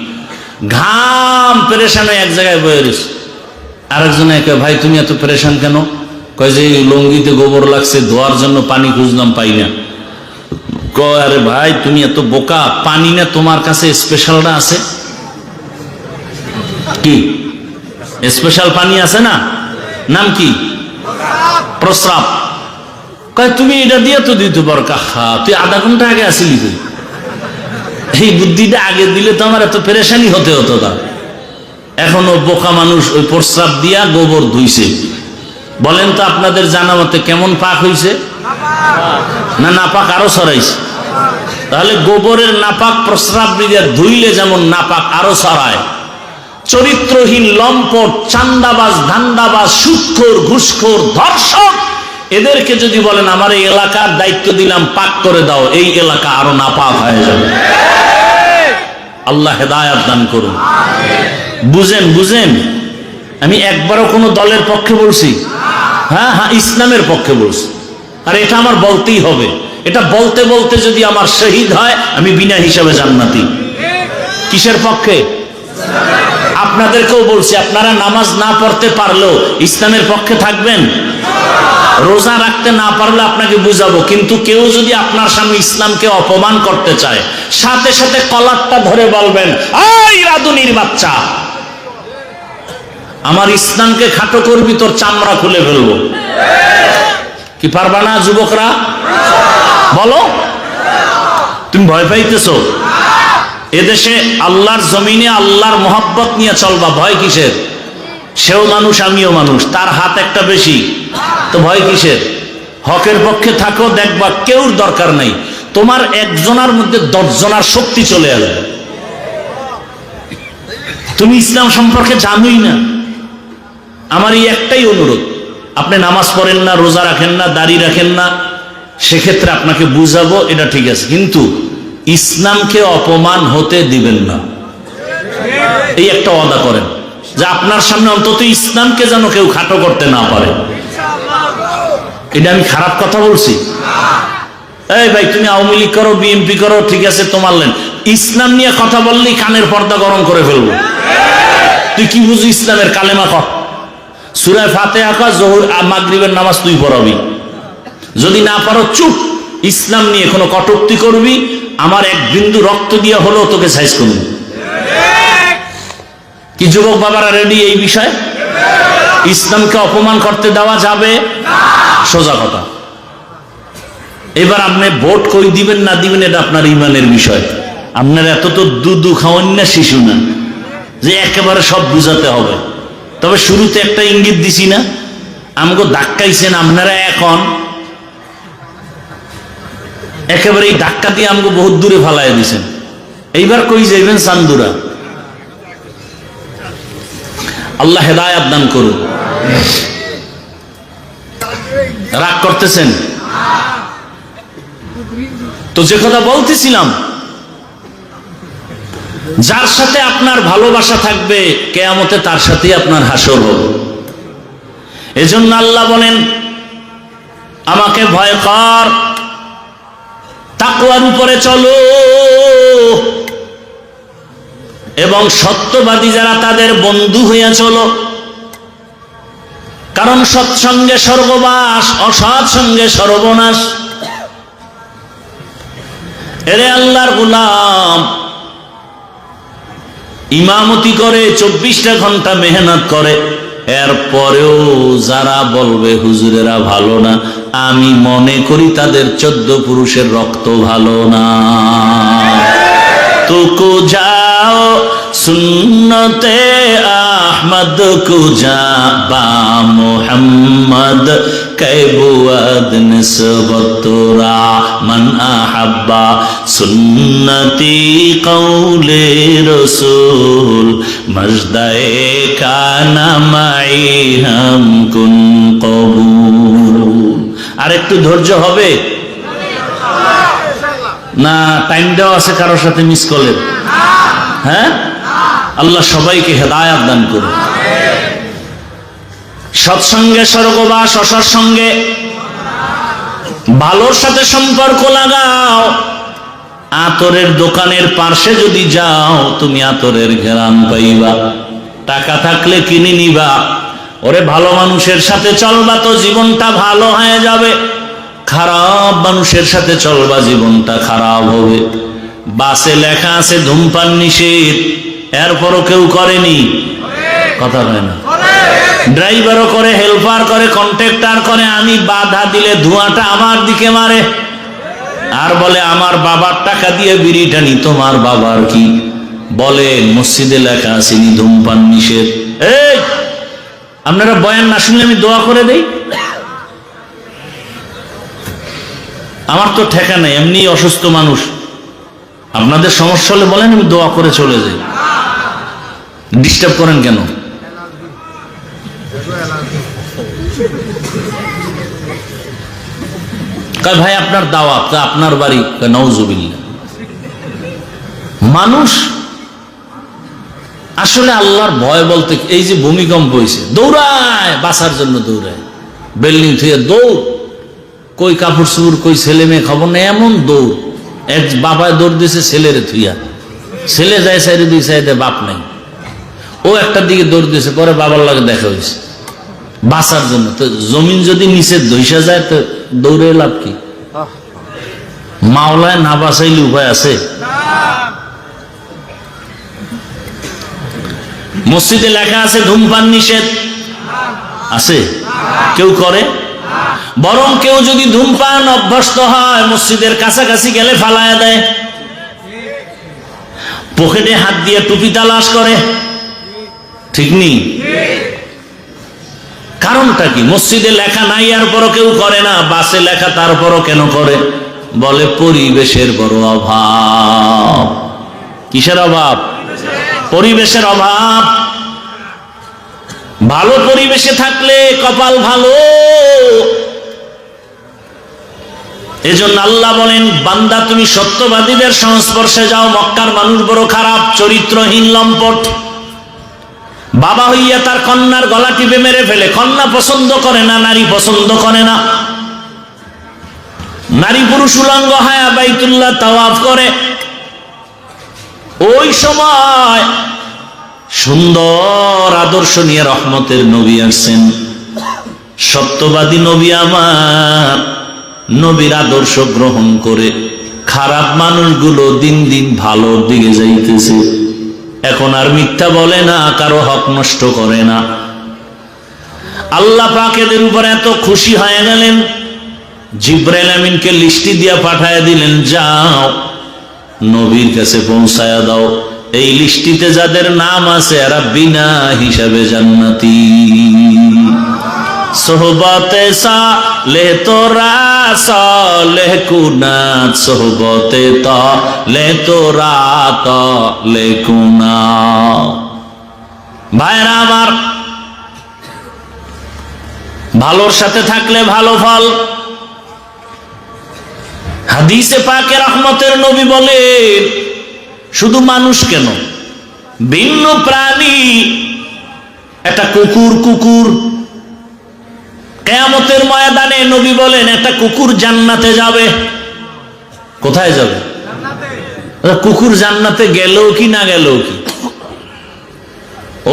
ঘাম পেরেশান এক জায়গায় বয়ে রয়েছে। আরেকজনে একে, ভাই তুমি এত পেরেশান কেন? কয় যে লঙ্গিতে গোবর লাগছে, ধোয়ার জন্য পানি খুঁজলাম পাই না। কয় আরে ভাই তুমি এত বোকা, পানি না তোমার কাছে স্পেশালটা আছে? কি স্পেশাল পানি আছে না? নাম কি? প্রস্রাব। কয় তুমি এটা দিয়ে তো দিতে পারো। কাহা, তুই আধা ঘন্টা আগে আসিলি, তুই এই বুদ্ধিটা আগে দিলে তো আমার এত পেরেশানি হতে হতো না। এখনো বোকা মানুষ ওই প্রস্রাব দিয়া গোবর ধুইছে। বলেন তো আপনাদের জানা মতে কেমন পাক হইছে? না নাপাক আরো ছড়াইছে? তাহলে গোবরের নাপাক প্রস্রাব দিয়ে ধুইলে যেমন নাপাক আরো ছড়ায়। চরিত্রহীন, লম্পট, চান্দাবাজ, ধান্দাবাজ, সুদখোর, ঘুষখোর, ধর্ষক, এদেরকে যদি বলেন আমার এই এলাকার দায়িত্ব দিলাম, পাক করে দাও, এই এলাকা আরো নাপাক হয়ে যাবে। আল্লাহ হেদায়েত দান করুন। বুঝেন বুঝেন, আমি একবারও কোনো দলের পক্ষে বলছি? হ্যাঁ হ্যাঁ, ইসলামের পক্ষে বলছি। আর এটা আমার বলতেই হবে। এটা বলতে বলতে যদি আমার শহীদ হয়, আমি বিনা হিসাবে জান্নাতি। কিসের পক্ষে? আপনাদেরকেও বলছি, আপনারা নামাজ না পড়তে পারলেও ইসলামের পক্ষে থাকবেন। রোজা রাখতে না পারলে আপনাকে বুঝাবো, কিন্তু কেউ যদি আপনার সামনে ইসলামকে অপমান করতে চায়, সাথে সাথে কলারটা ধরে বলবেন, এই রাধুনির বাচ্চা, আমার ইসলামকে খাটো করবি, তোর চামড়া খুলে ফেলবো। কি পারবা না যুবকরা? বলো। তুমি ভয় পাইতেছো? এদেশে আল্লাহর জমিনে আল্লাহর মোহাব্বত নিয়ে চলবা, ভয় কিসের? সেও মানুষ, আমিও মানুষ, তার হাত একটা বেশি, তো ভয় কিসের? হকের পক্ষে থাকো, দেখবা কেউর দরকার নাই, তোমার একজনের মধ্যে 10 জনের শক্তি চলে আসবে। তুমি ইসলাম সম্পর্কে জানোই না। আমার এই একটাই অনুরোধ, আপনি নামাজ পড়েন না, রোজা রাখেন না, দাড়ি রাখেন না, সেক্ষেত্রে আপনাকে বুঝাবো, এটা ঠিক আছে, কিন্তু ইসলামকে অপমান হতে দিবেন না। এই একটা ওয়াদা করেন যে আপনার সামনে অন্তত ইসলামকে যেন কেউ খাটো করতে না পারে। এটা আমি খারাপ কথা বলছি? এই ভাই তুমি আওয়ামী লীগ করো, বিএনপি করো, ঠিক আছে তোমার লেন, ইসলাম নিয়ে কথা বললেই কানের পর্দা গরম করে ফেলবো। তুই কি বুঝি ইসলামের? কালেমা কর, সূরা ফাতিহা কর, যোহর মাগরিবের নামাজ তুই পড়াবি। যদি না পারো চুপ। ইসলাম নিয়ে কোনো কটূক্তি করবি, আমার এক বিন্দু রক্ত দিয়ে হলেও তোকে সাইজ করবি। কি যুবক বাবারা রেডি এই বিষয়ে? ইসলামকে অপমান করতে দেওয়া যাবে না, সোজা কথা। এবার আপনি ভোট কই দিবেন না দিবেন এটা আপনার ইমানের বিষয়। আপনার এত তো দুধু খাওয়ান না, শিশু না যে একেবারে সব বুঝাতে হবে। তবে শুরুতে একটা ইঙ্গিত দিছি না, আমাকে ধাক্কাইছেন আপনারা, এখন একেবারে এই ধাক্কা দিয়ে আমাকে বহুত দূরে ফালাই দিয়েছেন। এইবার কই যাইবেন? চান্দুরা। আল্লাহ হেদায়েত দান করুন। রাগ করতেছেন তো? যে কথা বলতেছিলাম, যার সাথে আপনার ভালোবাসা থাকবে কিয়ামতে তার সাথেই আপনার হাসর হবে। এজন্য আল্লাহ বলেন আমাকে ভয় কর, তাকওয়ার উপরে চলো, এবং সত্যবাদী যারা তাদের বন্ধু হইয়া চলো। কারণ সৎসঙ্গে স্বর্গবাস, অসৎ সঙ্গে সর্বনাশ। এরে আল্লাহর গোলাম, ইমামতি করে 24টা ঘন্টা মেহনত করে, এরপরেও যারা বলবে হুজুরেরা ভালো না, আমি মনে করি তাদের 14 পুরুষের রক্ত ভালো না। তুকু যাও সুন্নতে আহমদ কুজা বা মুহাম্মদ कैबुअद निस्बतुरा मन अहब्बा सुन्नती कौले रसूल मजदाए काना माई हम कुन कबूल। আর একটু ধৈর্য হবে না? টাইম দেওয়া আছে কারোর সাথে মিস কলের? হ্যাঁ, আল্লাহ সবাইকে হেদায়েত দান করুন। সৎসঙ্গে স্বর্গবাস, অসৎসঙ্গে ভালোর সাথে সম্পর্ক লাগাও। আতরের দোকানের পাশে যদি যাও তুমি আতরের ঘেরান পাইবা, টাকা থাকলে কিনে নিবা। ওরে ভালো মানুষের সাথে চলবা তো জীবনটা ভালো হয়ে যাবে, খারাপ মানুষের সাথে চলবা জীবনটা খারাপ হবে। বাসে লেখা আছে ধূমপান নিষেধ, এরপরও কেউ করেনি, কথা হয় না। ড্রাইভারও করে, হেল্পার করে, কন্ট্রাক্টর করে। আমি বাধা দিলে ধোঁয়াটা আমার দিকে মারে আর বলে আমার বাবার টাকা দিয়ে বিড়ি টানি। তোমার বাবার কি? বলে মসজিদে লেখা আসেনি ধূমপান নিষেধ। এই আপনারা বয়ান না শুনলে আমি দোয়া করে দেই? আমার তো ঠেকা নেই, এমনি অসুস্থ মানুষ। আপনাদের সমস্যা হলে বলেন, আমি দোয়া করে চলে যাই। ডিস্টার্ব করেন কেন? ভাই আপনার দাওয়াত, আপনার বাড়ি, নাউজুবিল্লাহ। মানুষ আসলে আল্লাহর ভয় বলতে, এই যে ভূমিকম্প হয়েছে দৌড়ায়, বাঁচার জন্য দৌড়ায়, বিল্ডিং থেকে দৌড়, কই কাপড় চুপড়, কই ছেলে মেয়ে খবর নেই, এমন দৌড়। এক বাবায় দৌড় দিয়েছে ছেলেরে থুইয়া, ছেলে যায় সাইডে, দুই সাইডে বাপ নাই, ও একটার দিকে দৌড় দিয়েছে, পরে বাবার লাগে দেখা হয়েছে বাঁচার জন্য। তো জমিন যদি নিচে ধইসা যায় তো দৌড়ে লাভ কি? মাওলায় না বাঁচাইলে উপায় আছে? মসজিদে লেখা আছে ধূমপান নিষেধ, আছে? কেউ করে? বরং কেউ যদি ধূমপান অভ্যস্ত হয়, মসজিদের কাছাকাছি গেলে ফালায়া দেয়, পকেটে হাত দিয়ে টুপি তালাশ করে, ঠিক নেই? কারণটা কি? মসজিদে লেখা নাই এরপরও কেউ করে না, বাসে লেখা তারপরও কেন করে? বলে পরিবেশের বড় অভাব। কিসের অভাব? পরিবেশের অভাব। ভালো পরিবেশে থাকলে কপাল ভালো। এজন্য আল্লাহ বলেন, বান্দা তুমি সত্যবাদীদের সংস্পর্শে যাও। মক্কার মানুষ বড় খারাপ, চরিত্রহীন, লম্পট। বাবা হইয়া তার কন্যার গলা টিপে মেরে ফেলে। কন্যা পছন্দ করে না, নারী পছন্দ করে না। নারী পুরুষ উলঙ্গ হায়া বাইতুল্লাহ তাওয়াফ করে। ওই সময় সুন্দর আদর্শ নিয়ে রহমতের নবী আসছেন, সত্যবাদী নবী আমার। নবীর আদর্শ গ্রহণ করে খারাপ মানুষগুলো দিন দিন ভালোর দিকে যাইতেছে। এখন আর মিথ্যা বলে না, কারো হক নষ্ট করে না। আল্লাহ পাক এদের উপরে এত খুশি হয়ে গেলেন, জিবরাইল আমিনকে লিস্টি দিয়া পাঠায় দিলেন, যাও নবীর কাছে পৌঁছায়া দাও। এই লিস্টিতে যাদের নাম আছে এরা বিনা হিসাবে জান্নাতি। সোহবতে সালেহ তোরা সালেহ কুনাত, সোহবতে তালেহ তোরা তালেহ কুনাত। ভাইরা আমার, ভালোর সাথে থাকলে ভালো ফল। হাদিসে পাকে রহমতের নবী বলেন, শুধু মানুষ কেন, ভিন্ন প্রাণী, একটা কুকুর কিয়ামতের ময়দানে নবী বলেন একটা কুকুর জান্নাতে যাবে। কোথায় যাবে? কুকুর জান্নাতে গেলেও কি না গেলেও কি,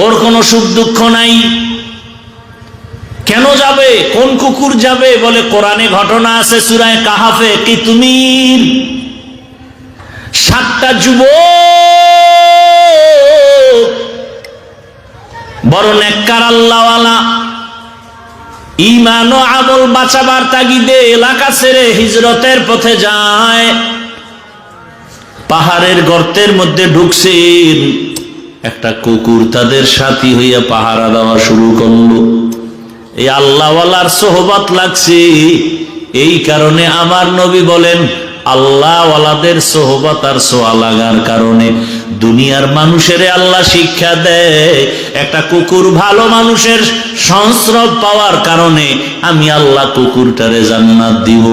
ওর কোনো সুখ দুঃখ নাই। কেন যাবে? কোন কুকুর যাবে? বলে কোরআনে ঘটনা আছে সূরা কাহাফে, কিতমির। 7টা যুবক বড় নেককার আল্লাহওয়ালা, ঈমান ও আমল বাঁচাবার তাগিদে এলাকা ছেড়ে হিজরতের পথে যায়। পাহাড়ের গর্তের মধ্যে ঢুকছেন, একটা কুকুর তাদের সাথী হইয়া পাহারা দেওয়া শুরু করলো। এই আল্লাহওয়ালার সোহবত লাগছে, এই কারণে আমার নবী বলেন আল্লাহওয়ালাদের সোহবত আর সোয়া লাগার কারণে দুনিয়ার মানুষের আল্লাহ শিক্ষা দেয়, একটা কুকুর ভালো মানুষের সংস্রব পাওয়ার কারণে আমি আল্লাহ কুকুরটারে জান্নাত দিব।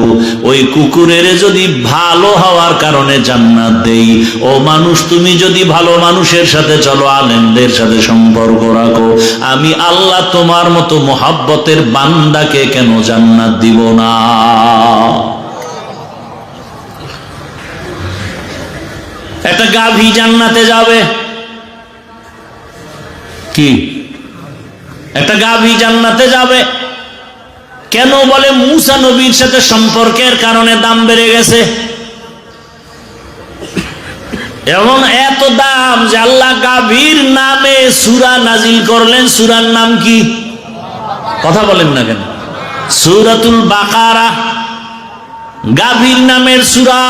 ওই কুকুরের যদি ভালো হওয়ার কারণে জান্নাত দেই, ও মানুষ তুমি যদি ভালো মানুষের সাথে চলো, আলেমদের সাথে সম্পর্ক রাখো, আমি আল্লাহ তোমার মতো মোহাব্বতের বান্দাকে কেন জান্নাত দিব না? একটা গাভী জান্নাতে যাবে কি? একটা গাভী জান্নাতে যাবে কেন? বলে মুসা নবীর সাথে সম্পর্কের কারণে দাম বেড়ে গেছে। এমন এত দাম যে আল্লাহ গাভীর নামে সূরা নাজিল করলেন। সূরার নাম কি? কথা বলেন না কেন? সূরাতুল বাকারা, গাভীর নামের সূরা।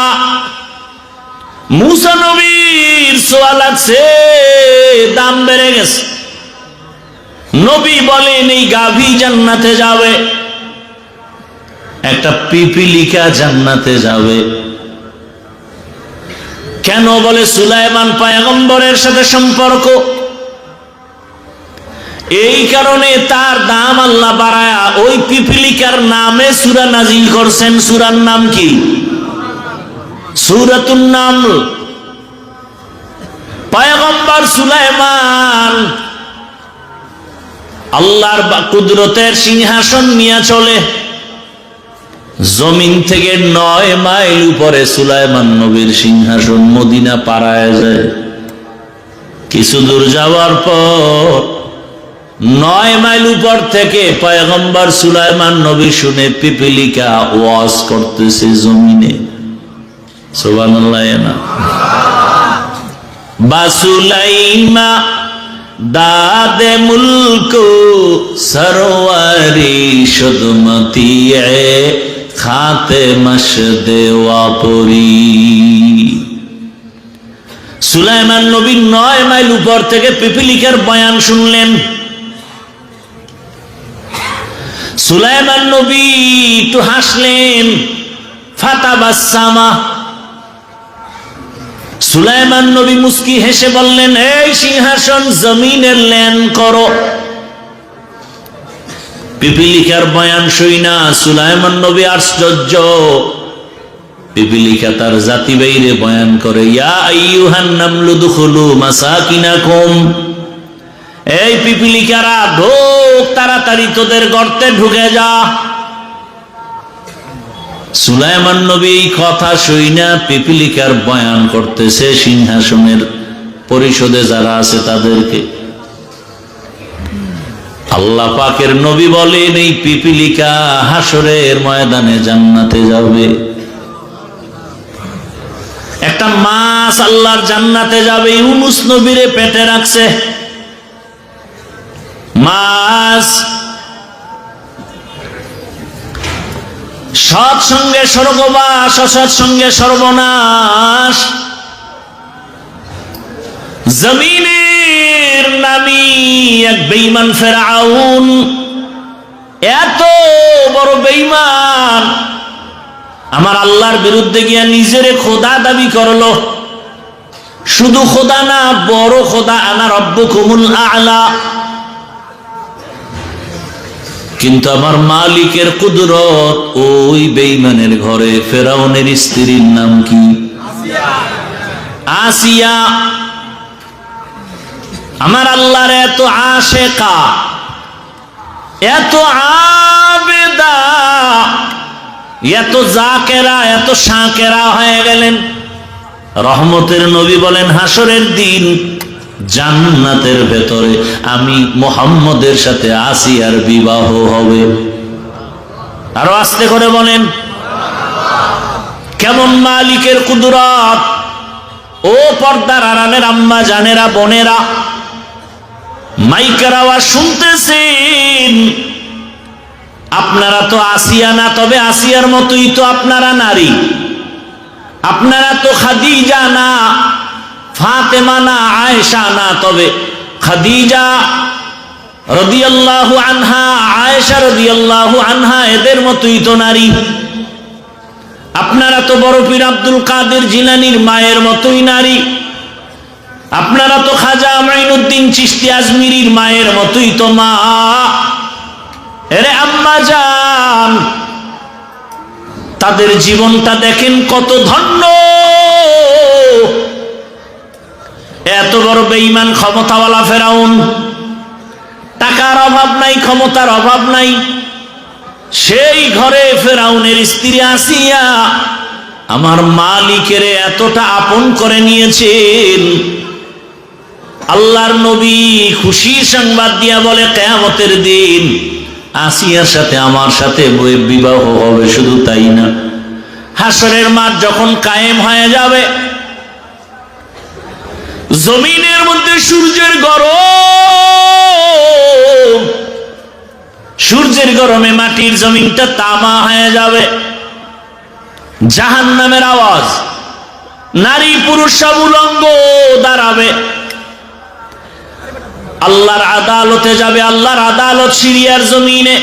মুসা নবীর সোয়া লাগছে, দাম বেড়ে গেছে। নবী বলেন এই গাভী জান্নাতে যাবে, একটা পিপিলিকা জান্নাতে যাবে কেন? বলে সুলাইমান পয়গম্বরের সাথে সম্পর্ক, এই কারণে তার দাম আল্লাহ বাড়ায়া ওই পিপিলিকার নামে সূরা নাজিল করছেন। সূরার নাম কি? সূরাতুন নামল। পয়গম্বর সুলাইমান আল্লাহর কুদরতের সিংহাসন নিয়ে চলে, জমিন থেকে 9 মাইল উপরে সুলাইমান নবীর সিংহাসন। মদিনা পাড়ায় যায়, কিছু দূর যাওয়ার পর 9 মাইল উপর থেকে পয়গম্বর সুলাইমান নবী শুনে পিপিলিকা ওয়াজ করতেছে জমিনে। সুবহানাল্লাহ। না বাসুলাইমা দাদে মুলক সরওয়ারি শুদমতি খাতে মশদে ওয়াপুরি। সুলাইমান নবী 9 মাইল উপর থেকে পিপিলিকার বয়ান শুনলেন। সুলাইমান নবী একটু হাসলেন, ফাতাবাসসামা। সুলাইমান নবী মুস্কি হেসে বললেন, এই সিংহাসন জমিনের লেন করো। পিপিলিকার বয়ান শুইনা সুলাইমান নবী আশ্চর্য। পিপিলিকা তার জাতি বাইরে বয়ান করে, ইয়া আইয়ুহান নামলু দুখুলু মাসাকিনাকুম। এই পিপিলিকারা ঢোক, তাড়াতাড়ি তোদের গর্তে ঢুকে যা। সুলাইমান নবী এই কথা শুইনা পিপিলিকার বয়ান করতেছে সিংহাসনের পরিষদে যারা আছে তাদেরকে। আল্লাহ পাকের নবী বলেন এই পিপিলিকা হাসরের ময়দানে জান্নাতে যাবে। একটা মাছ আল্লাহর জান্নাতে যাবে, ইউনুস নবীরে পেটে রাখছে। মাছ সৎসঙ্গে স্বর্গবাস, অসৎসঙ্গে সর্বনাশ। জমিনের নামি এক বেঈমান ফেরাউন, এত বড় বেঈমান, আমার আল্লাহর বিরুদ্ধে গিয়া নিজেরে খোদা দাবি করলো। শুধু খোদা না, বড় খোদা, আনা রব্বুকুমুল আ'লা। কিন্তু আমার মালিকের কুদরত ওই বেঈমানের ঘরে। ফেরাউনের স্ত্রীর নাম কি? আসিয়া। আমার আল্লাহর এত আশেকা, এত আবেদা, এত জাকেরা, এত শাকেরা হয়ে গেলেন। রহমতের নবী বলেন হাসরের দিন জান্নাতের ভেতরে আমি মুহাম্মদের সাথে আসিয়ার বিবাহ হবে। আরো আস্তে করে বলেন, কেমন মালিকের কুদরত! ও পর্দার আড়ালের আম্মা জানেরা, বোনেরা, মাইকের আওয়াজ শুনতেছেন। আপনারা তো আসিয়া না, তবে আসিয়ার মতোই তো আপনারা নারী। আপনারা তো খাদিজা না, ফাতেমা না, আয়েশা না, তবে খাদিজা রাদিয়াল্লাহু আনহা, আয়েশা রাদিয়াল্লাহু আনহা এদের মতোই তো নারী। আপনারা তো বড় পীর আব্দুল কাদের জিলানীর মায়ের মতোই নারী। আপনারা তো খাজা মাইনুদ্দিন চিশতি আজমিরির মায়ের মতোই তো মা। এরে আম্মা জান, তাদের জীবনটা দেখেন কত ধন্য। এত বড় বেঈমান ক্ষমতাওয়ালা ফেরাউন, টাকার অভাব নাই, ক্ষমতার অভাব নাই, সেই ঘরে ফেরাউনের স্ত্রী আসিয়া আমার মালিকের এতটা আপন করে নিয়েছেন। আল্লাহর নবী খুশির সংবাদ দিয়া বলে, কিয়ামতের দিন আসিয়ার সাথে আমার সাথে বিবাহ হবে। শুধু তাই না, হাসরের মাঠ যখন কায়েম হয়ে যাবে, জমিনের মধ্যে সূর্যের গরম, সূর্যের গরমে মাটির জমিনটা তামা হয়ে যাবে। জাহান্নামের আওয়াজ, নারী পুরুষ সব উলঙ্গ দাঁড়াবে, আল্লাহর আদালতে যাবে। আল্লাহর আদালত সিরিয়ার জমিনে।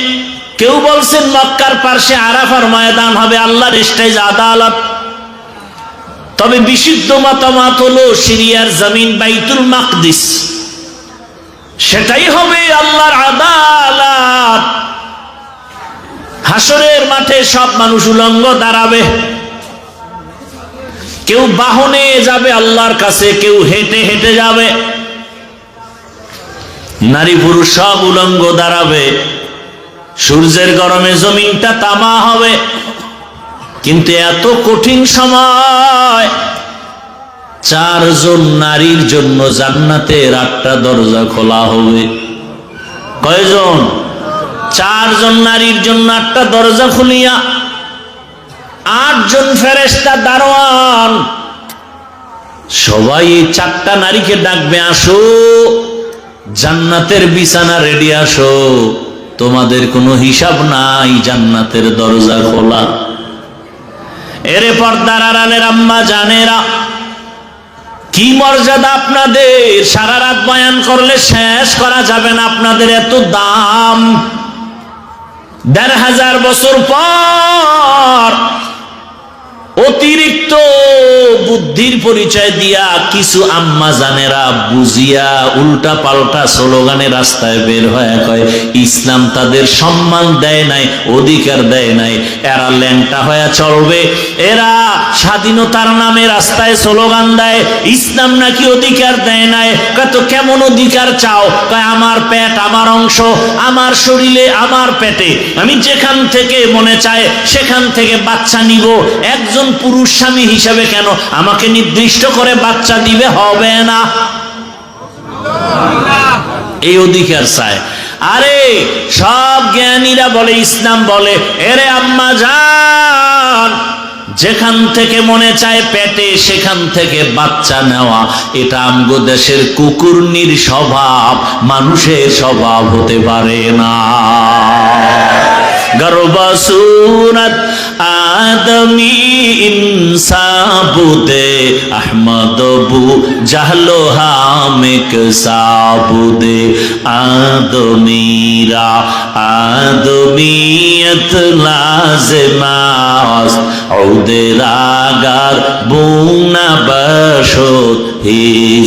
কেউ বলছেন মক্কার পার্শ্বে আরাফার ময়দান হবে আল্লাহর স্টেজ আদালত। তবে বিশুদ্ধ মতামত হলো সিরিয়ার জমিন বাইতুল মাকদিস, সেটাই হবে আল্লাহর আদালত। হাসরের মাঠে সব মানুষ উলঙ্গ দাঁড়াবে। কেউ বাহনে যাবে আল্লাহর কাছে, কেউ হেঁটে হেঁটে যাবে। নারী পুরুষ সব উলঙ্গ দাঁড়াবে। সূর্যের গরমে জমিনটা তামা হবে। কিন্তু এত কঠিন সময়, 4 জন নারীর জন্য জান্নাতের 8টা দরজা খোলা হবে। কয়জন? 4 জন নারীর জন্য 8টা দরজা খুলিয়া 8 জন ফেরেশতা দারোয়ান সবাই 4টা নারীকে ডাকবে, আসো জান্নাতের বিছানা রেডি, আসো, তোমাদের কোনো হিসাব নাই, জান্নাতের দরজা খোলা। এরে পর্দার আড়ালের আম্মা জানেরা, কি মর্যাদা আপনাদের! সারা রাত বয়ান করলে শেষ করা যাবে না। আপনাদের এত দাম। 1500 বছর পর অতিরিক্ত বুদ্ধির পরিচয় দিয়া কিছু আম্মা জানেরা বুঝিয়া উল্টা পাল্টা স্লোগানে রাস্তায় বের হয়ে কয় ইসলাম তাদের সম্মান দেয় নাই, অধিকার দেয় নাই, এরা ল্যাংটা হয়ে চলবে, এরা স্বাধীনতার নামে রাস্তায় স্লোগান দেয়, ইসলাম নাকি অধিকার দেয় নাই। কত কেমন অধিকার চাও? কয় আমার পেট, আমার অংশ, আমার শরীরে, আমার পেটে আমি যেখান থেকে মনে চায় সেখান থেকে বাচ্চা নিব। একজন পুরুষ স্বামী হিসাবে কেন আমাকে নির্দিষ্ট করে বাচ্চা দিবে? হবে না। এই অধিকার চায়। আরে সব জ্ঞানীরা বলে, ইসলাম বলে, এরে আম্মা জান, যেখান থেকে মনে চায় পেটে সেখান থেকে বাচ্চা নেওয়া, এটা আমগো দেশের কুকুরনির স্বভাব, মানুষের স্বভাব হতে পারে না। গর্বসুরত আদমি ইনসাবুদে আহমদ বু জাহলো হামিক সাবুদে আদমিরা আদমিয়ত লাজমাস ওদের আগার বুনা বসত হি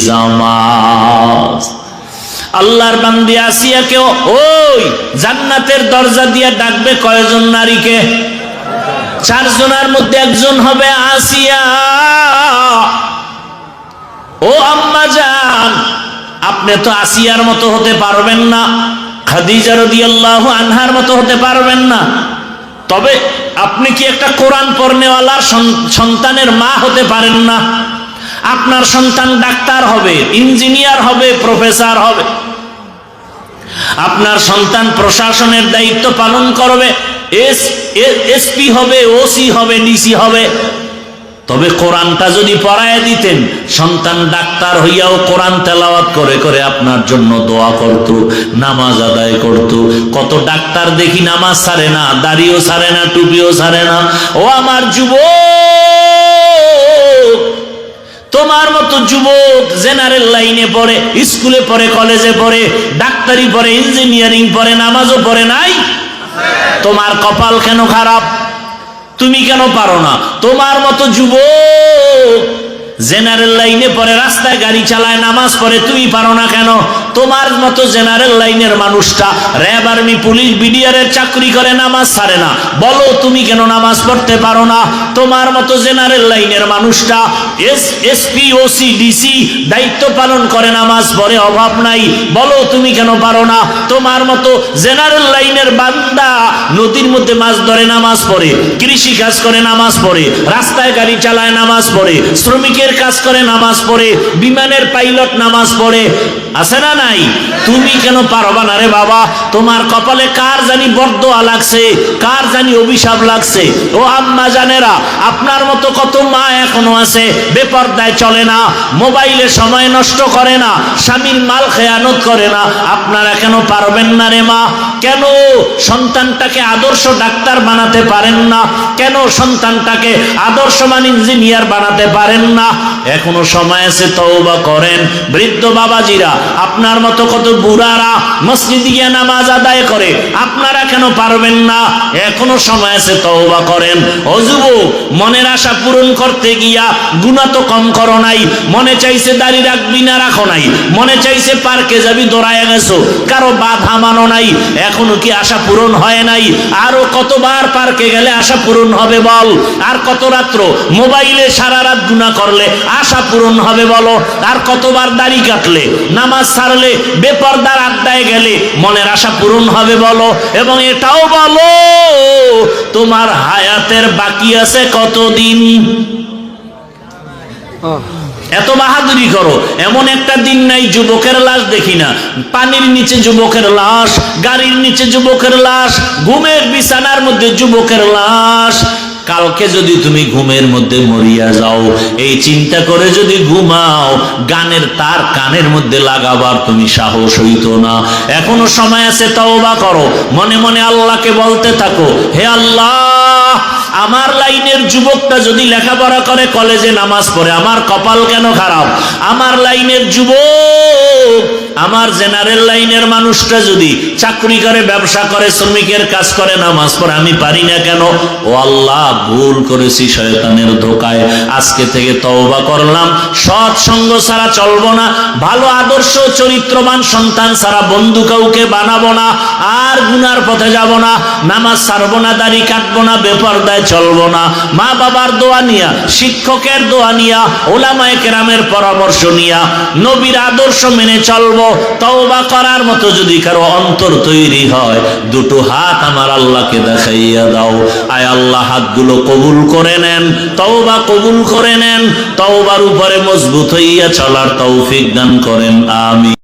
জামাস। আল্লাহর বান্দি আসিয়াকেও ওই জান্নাতের দরজা দিয়া ডাকবে কয়জন নারীকে? 4 জনের মধ্যে একজন হবে আসিয়া। ও আম্মা জান, আপনি তো আসিয়ার মতো হতে পারবেন না, খাদিজা রাদিয়াল্লাহু আনহার মতো হতে পারবেন না, তবে আপনি কি একটা কোরআন পড়নেওয়ালার সন্তানের মা হতে পারেন না? আপনার সন্তান ডাক্তার হবে, ইঞ্জিনিয়ার হবে, প্রফেসর হবে, আপনার সন্তান প্রশাসনের দায়িত্ব পালন করবে, এসপি হবে, ওসি হবে, ডিসি হবে। তবে কোরআনটা যদি পড়ায় দিতেন, সন্তান ডাক্তার হইয়াও কোরআন তেলাওয়াত করে করে আপনার জন্য দোয়া করত, নামাজ আদায় করত। কত ডাক্তার দেখি নামাজ ছাড়ে না, দাড়িও ছাড়ে না, টুপিও ছাড়ে না। ও আমার যুবক, তোমার মতো যুবক জেনারেল লাইনে পড়ে, স্কুলে পড়ে, কলেজে পড়ে, ডাক্তারি পড়ে, ইঞ্জিনিয়ারিং পড়ে, নামাজও পড়ে নাই। তোমার কপাল কেন খারাপ? তুমি কেন পারো না? তোমার মতো যুবক জেনারেল লাইনে পড়ে, রাস্তায় গাড়ি চালায়, নামাজ পড়ে, তুমি পারো না কেন? তোমার মতো জেনারেল লাইনের মানুষটা র্যাব, আর্মি, পুলিশ, বিডিআরের চাকরি করে, নামাজ ছাড়ে না, বলো তুমি কেন নামাজ পড়তে পারো না? তোমার মতো জেনারেল লাইনের মানুষটা এসপি, ওসি, ডিসি দায়িত্ব পালন করে, নামাজ পড়ে, অভাব নাই, বলো তুমি কেন পারো না? তোমার মতো জেনারেল লাইনের বান্দা নদীর মধ্যে মাছ ধরে, নামাজ পড়ে, কৃষি কাজ করে, নামাজ পড়ে, রাস্তায় গাড়ি চালায়, নামাজ পড়ে, শ্রমিকের কাজ করে, নামাজ পড়ে, বিমানের পাইলট নামাজ পড়ে, আছে না নাই? তুমি কেন পারবা না রে বাবা? তোমার কপালে কার জানি বরদোয়া লাগছে, কার জানি অভিশাপ লাগছে। ও আম্মা জানেরা, আপনার মতো কত মা এখনো আছে বেপরদায় চলে না, মোবাইলে সময় নষ্ট করে না, স্বামীর মাল খেয়ানত করে না। আপনারা কেন পারবেন না রে মা? কেন সন্তানটাকে আদর্শ ডাক্তার বানাতে পারেন না? কেন সন্তানটাকে আদর্শমান ইঞ্জিনিয়ার বানাতে পারেন না? এখনো সময় আছে, তওবা করেন। বৃদ্ধ বাবাজিরা, আপনার মতো কত বুড়ারা মসজিদে গিয়ে নামাজ আদায় করে, আপনারা কেন পারবেন না? এখনো সময় আছে, তওবা করেন। ও যুবক, মনের আশা পূরণ করতে গিয়া গুনাহ তো কম করো নাই। মনে চাইছে দাড়ি রাখবি না, রাখো নাই। মনে চাইছে পার্কে যাবি, দৌড়ায় গেছো, কারো বাধা মানো নাই। এখনো কি আশা পূরণ হয় নাই? আরো কতবার পার্কে গেলে আশা পূরণ হবে বল? আর কত রাত্র মোবাইলে সারা রাত গুনাহ করলে আশা পূরণ হবে বলো? আর কতবার দাড়ি কাটলে, নামাজ ছাড়লে, বেপরদার আড্ডায় গেলে মনের আশা পূরণ হবে বলো? এবং এটাও বলো, তোমার হায়াতের বাকি আছে কতদিন? এত বাহাদুরি করো, এমন একটা দিন নাই যুবকের লাশ দেখি না। পানির নিচে যুবকের লাশ, গাড়ির নিচে যুবকের লাশ, ঘুমের বিছানার মধ্যে যুবকের লাশ। কালকে যদি তুমি ঘুমের মধ্যে মরিয়া যাও, এই চিন্তা করে যদি ঘুমাও, গানের তার কানের মধ্যে লাগাবার তুমি সাহস হইতো না। এখনো সময় আছে, তওবা করো। মনে মনে আল্লাহকে বলতে থাকো, হে আল্লাহ, আমার লাইনের যুবকটা যদি লেখাপড়া করে, কলেজে নামাজ পড়ে, আমার কপাল কেন খারাপ? আমার লাইনের যুবক, আমার জেনারেল লাইনের মানুষটা যদি চাকরি করে, ব্যবসা করে, শ্রমিকের কাজ করে, নামাজ পড়ে, আমি পারি না কেন? ও আল্লাহ, ভুল করেছি শয়তানের ধোকায়, আজকে থেকে তওবা করলাম। সৎ সঙ্গ ছাড়া চলবো না, ভালো আদর্শ চরিত্রবান সন্তান ছাড়া বন্ধু কাউকে বানাবো না, আর গুনার পথে যাব না, নামাজ ছাড়বো না, দাড়ি কাটবো না, বেপরদায় চলবো না, মা বাবার দোয়া নিয়া, শিক্ষকের দোয়া নিয়া, ওলামায়ে কেরামের পরামর্শ নিয়া, নবীর আদর্শ মেনে চলবো। তওবা করার মতো যদি কারো অন্তর তৈরি হয়, দুটো হাত আমার আল্লাহকে দেখাইয়া দাও। আয় আল্লাহ, হাতগুলো কবুল করে নেন, তওবা কবুল করে নেন, তওবার উপরে মজবুত হইয়া চলার তৌফিক দান করেন, আমিন।